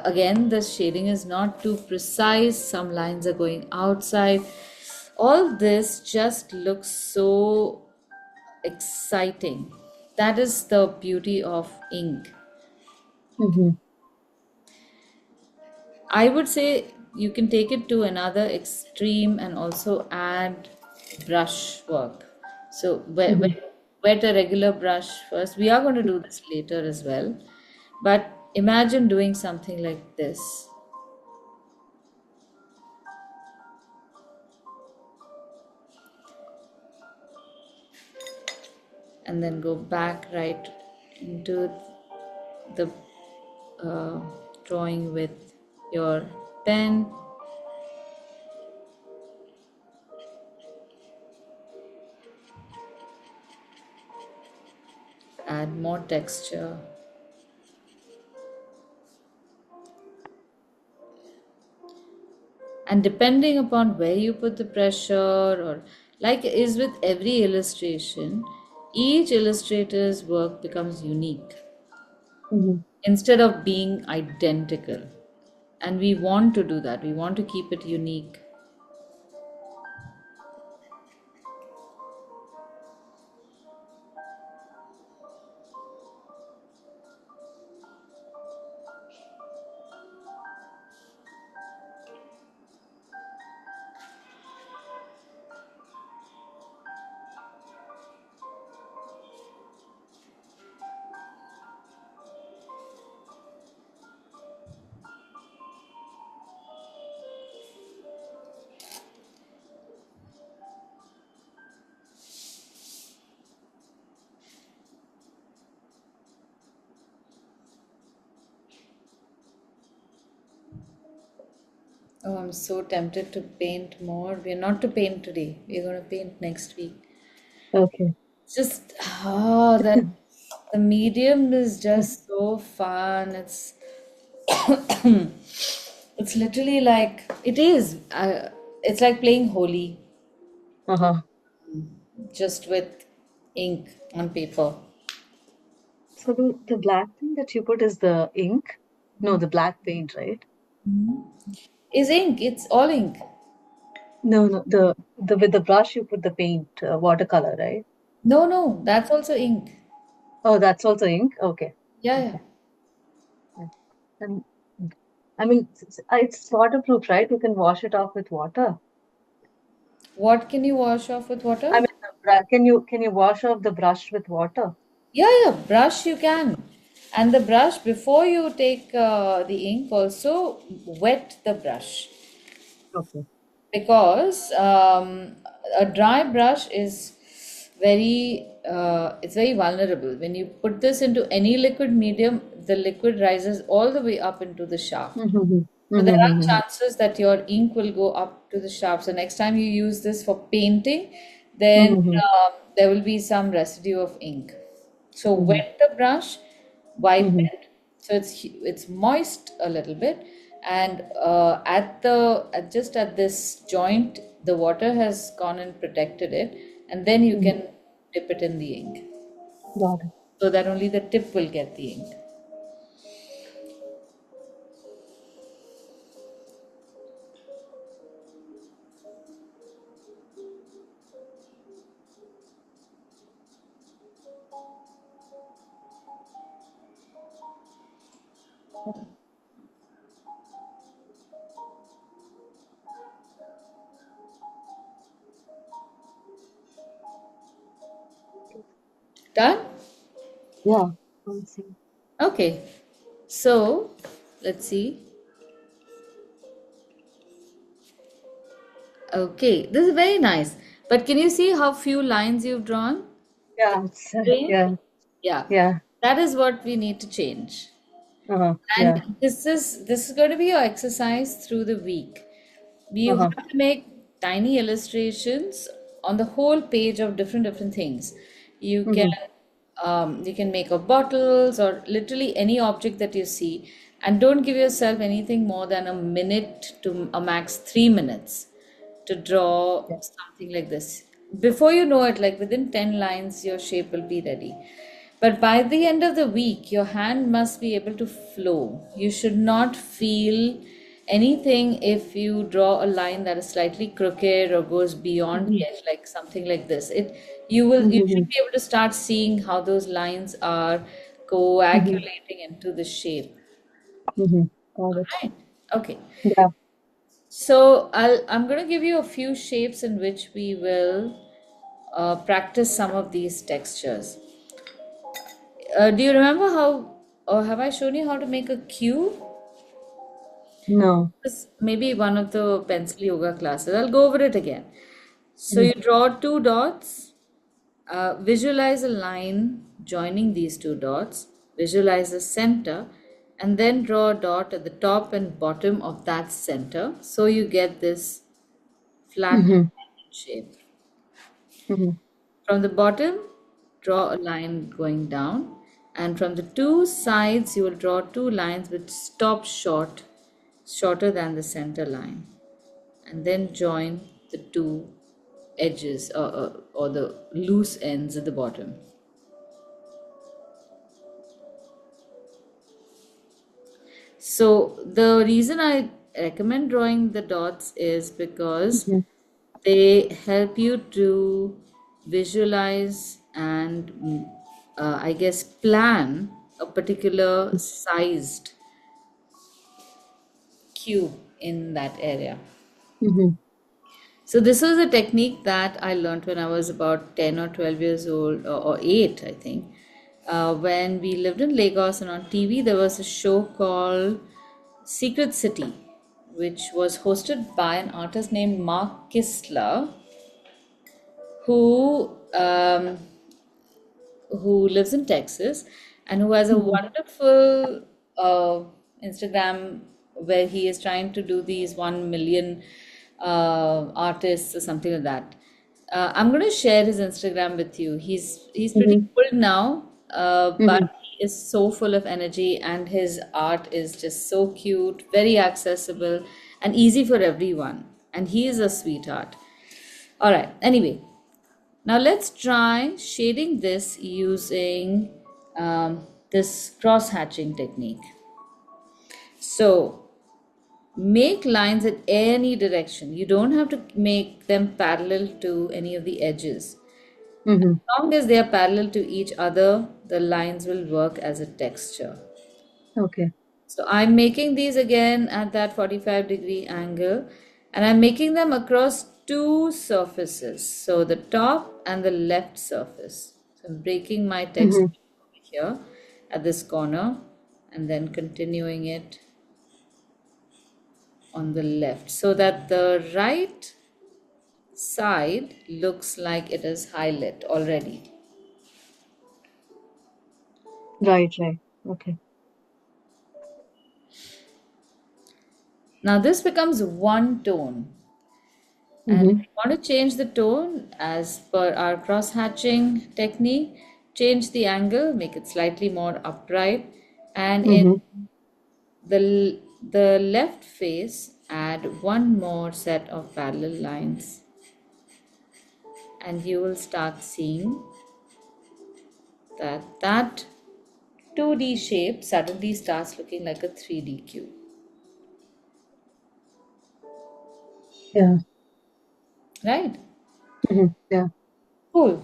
again, the shading is not too precise. Some lines are going outside. All this just looks so exciting. That is the beauty of ink. Mhm. I would say you can take it to another extreme and also add brush work. So Mhm. wet a regular brush first. We are going to do this later as well. But imagine doing something like this and then go back right into the uh, drawing with your pen. Add more texture. And depending upon where you put the pressure, or like is with every illustration, each illustrator's work becomes unique Mm-hmm. instead of being identical. And we want to do that, we want to keep it unique. Oh, I'm so tempted to paint more. We're not to paint today, we're going to paint next week. Okay. Just that the medium is just so fun. It's literally like it is. It's like playing holy, Uh-huh. just with ink on paper. So the black thing that you put is the ink? No, the black paint, right? Is ink. It's all ink. No, no, the with the brush you put the paint, watercolor, right? No, no, that's also ink. Oh, that's also ink. Okay. Yeah, yeah. Okay. Yeah. And I mean, it's waterproof, right? You can wash it off with water. What can you wash off with I water? mean, can you wash off the brush with water? Yeah, yeah. Brush you can. And the brush, before you take the ink, also wet the brush. Okay. Because a dry brush is it's very vulnerable. When you put this into any liquid medium, the liquid rises all the way up into the shaft. Mm-hmm. So there are Mm-hmm. chances that your ink will go up to the shaft. So next time you use this for painting, then Mm-hmm. there will be some residue of ink. So Mm-hmm. wet the brush, wipe Mm-hmm. it, so it's moist a little bit, and just at this joint, the water has gone and protected it, and then you Mm-hmm. can dip it in the ink, Got it. so that only the tip will get the ink. Done? Yeah. I'll see. Okay. So let's see. Okay, this is very nice. But can you see how few lines you've drawn? Yeah. It's, Strange? yeah. Yeah. Yeah. That is what we need to change. Uh-huh. Yeah. And this is going to be your exercise through the week. You Uh-huh. have to make tiny illustrations on the whole page of different things. You can Mm-hmm. you can make of bottles or literally any object that you see, and don't give yourself anything more than a minute to a max 3 minutes to draw Yeah. something like this. Before you know it, like within 10 lines, your shape will be ready. But by the end of the week, your hand must be able to flow. You should not feel anything if you draw a line that is slightly crooked or goes beyond Mm-hmm. the edge, like something like this. You Mm-hmm. should be able to start seeing how those lines are Mm-hmm. coagulating into the shape. Mm-hmm. Got it. Right. Okay. Yeah. So I'm going to give you a few shapes in which we will practice some of these textures. Do you remember how, or have I shown you how to make a cube? No. This may be one of the pencil yoga classes. I'll go over it again. So Mm-hmm. you draw two dots, visualize a line joining these two dots, visualize the center, and then draw a dot at the top and bottom of that center. So you get this flat Mm-hmm. shape. Mm-hmm. From the bottom, draw a line going down, and from the two sides, you will draw two lines which stop short, shorter than the center line. and then join the two edges, or the loose ends at the bottom. So the reason I recommend drawing the dots is because Mhm. they help you to visualize and I guess plan a particular sized cube in that area. Mhm. So this was a technique that I learned when I was about 10 or 12 years old, or 8, I think. When we lived in Lagos, and on TV there was a show called Secret City, which was hosted by an artist named Mark Kistler, who lives in Texas and who has a Mhm. wonderful Instagram where he is trying to do these 1 million artists or something like that. I'm going to share his Instagram with you. He's pretty Mhm. old now, but Mhm. he is so full of energy, and his art is just so cute, very accessible, and easy for everyone. And he is a sweetheart. All right. Anyway, now let's try shading this using this cross hatching technique. So make lines in any direction. You don't have to make them parallel to any of the edges. Mhm. As long as they are parallel to each other, the lines will work as a texture. Okay. So I'm making these again at that 45-degree angle, and I'm making them across two surfaces. So the top and the left surface. So I'm breaking my text Mhm. over here at this corner and then continuing it on the left so that the right side looks like it is highlit already. Right, right. Okay. Now this becomes one tone. And if Mhm. you want to change the tone as per our cross hatching technique, change the angle, make it slightly more upright, and in Mhm. the left face, add one more set of parallel lines, and you will start seeing that 2D shape suddenly starts looking like a 3D cube, Yeah. right? Mhm. Yeah. Cool.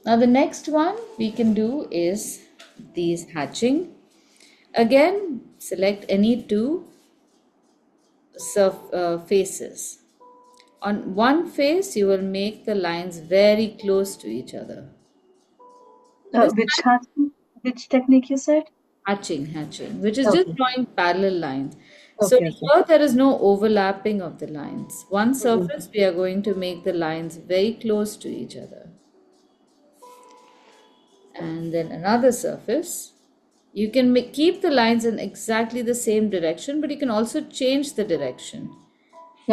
Now the next one we can do is these hatching. Again, select any two faces. On one face, you will make the lines very close to each other. This Which technique you said? hatching, which is just Okay. drawing parallel lines. So Okay. Okay. here there is no overlapping of the lines. One Mhm. surface, we are going to make the lines very close to each other. And then another surface. You can keep the lines in exactly the same direction, but you can also change the direction.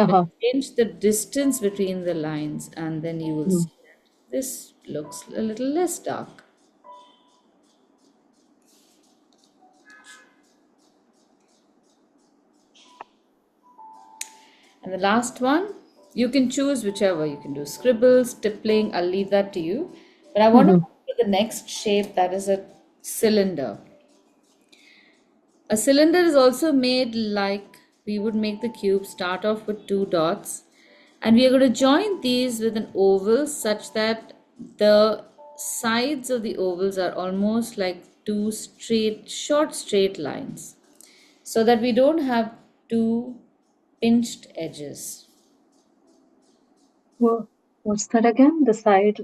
But Uh-huh. change the distance between the lines, and then you will Mhm. see that this looks a little less dark. And the last one, you can choose whichever. You can do scribbles, tippling, I'll leave that to you. But I want to Mhm. move to the next shape, that is a cylinder. A cylinder is also made like we would make the cube, start off with two dots, and we are going to join these with an oval such that the sides of the ovals are almost like two short straight lines, so that we don't have two pinched edges. What's that again? The side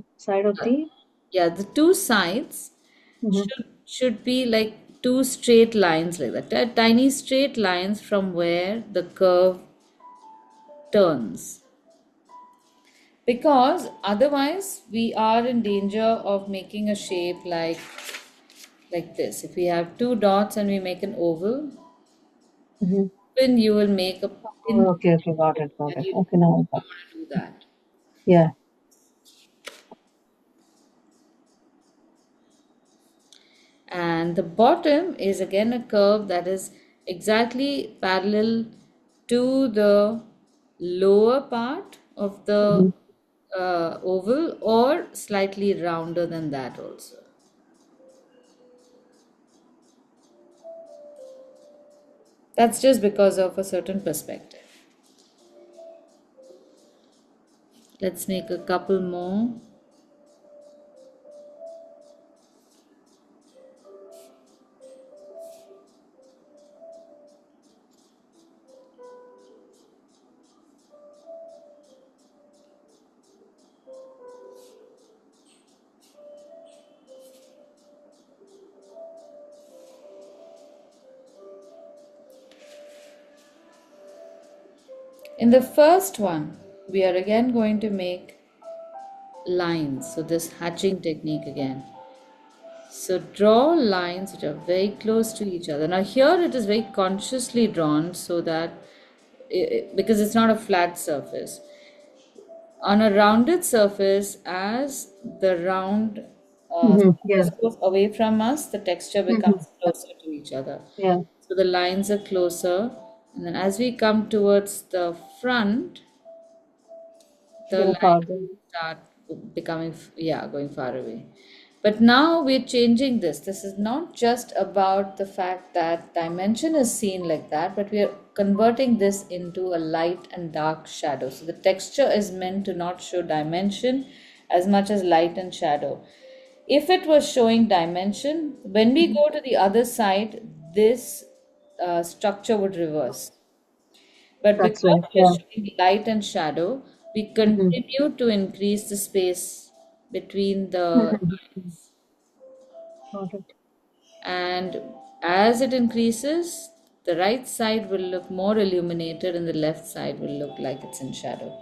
of the. Yeah, the two sides Mhm. should be like two straight lines like that, tiny straight lines from where the curve turns, because otherwise we are in danger of making a shape like this. If we have two dots and we make an oval, Mhm. then you will make a pin, Oh, okay. Okay. Got it. Got and it. you Okay. Now I got. don't want to do that. Yeah. And the bottom is again a curve that is exactly parallel to the lower part of the Mhm. oval or slightly rounder than that also. That's just because of a certain perspective. Let's make a couple more. In the first one, we are again going to make lines. So this hatching technique again. So draw lines which are very close to each other. Now here it is very consciously drawn so that because it's not a flat surface. On a rounded surface, as the round Mhm. Yeah. surface goes away from us, the texture Mhm. becomes closer to each other. Yeah. So the lines are closer, and then as we come towards the front, the Go line farther. start becoming, yeah, going far away. But now we're changing this. This is not just about the fact that dimension is seen like that, but we are converting this into a light and dark shadow. So the texture is meant to not show dimension as much as light and shadow. If it was showing dimension, when we Mhm. go to the other side, this structure would reverse. But That's because right. we are Yeah. showing light and shadow, we Mhm. continue to increase the space between the Mhm. lines. Got it. And as it increases, the right side will look more illuminated and the left side will look like it's in shadow.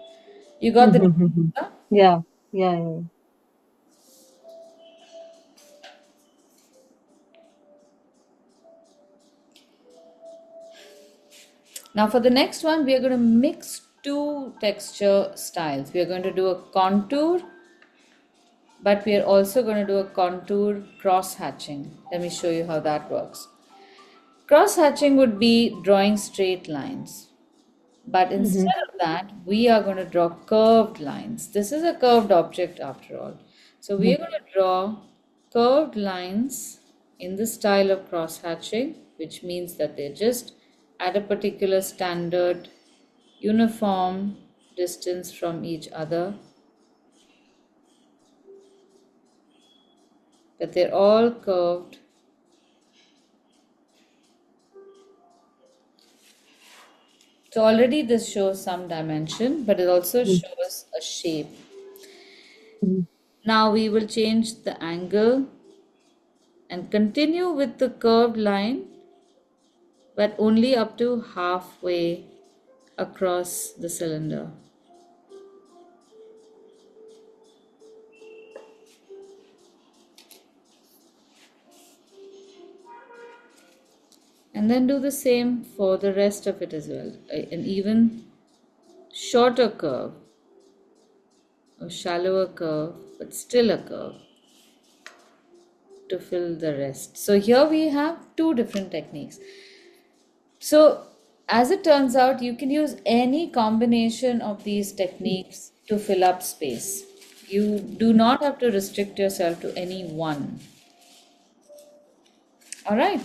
You got the Mhm. difference, Mhm. huh? Yeah. Yeah. Yeah. Now for the next one, we are going to mix two texture styles. We are going to do a contour, but we are also going to do a contour cross hatching. Let me show you how that works. Cross hatching would be drawing straight lines. But Mhm. instead of that, we are going to draw curved lines. This is a curved object after all. So we Mhm. are going to draw curved lines in the style of cross hatching, which means that they're just at a particular standard, uniform distance from each other, that they're all curved. So already this shows some dimension, but it also Mhm. shows a shape. Mhm. Now we will change the angle and continue with the curved line, but only up to halfway across the cylinder. And then do the same for the rest of it as well. An even shorter curve, a shallower curve, but still a curve to fill the rest. So here we have two different techniques. So, as it turns out, you can use any combination of these techniques to fill up space. You do not have to restrict yourself to any one. All right.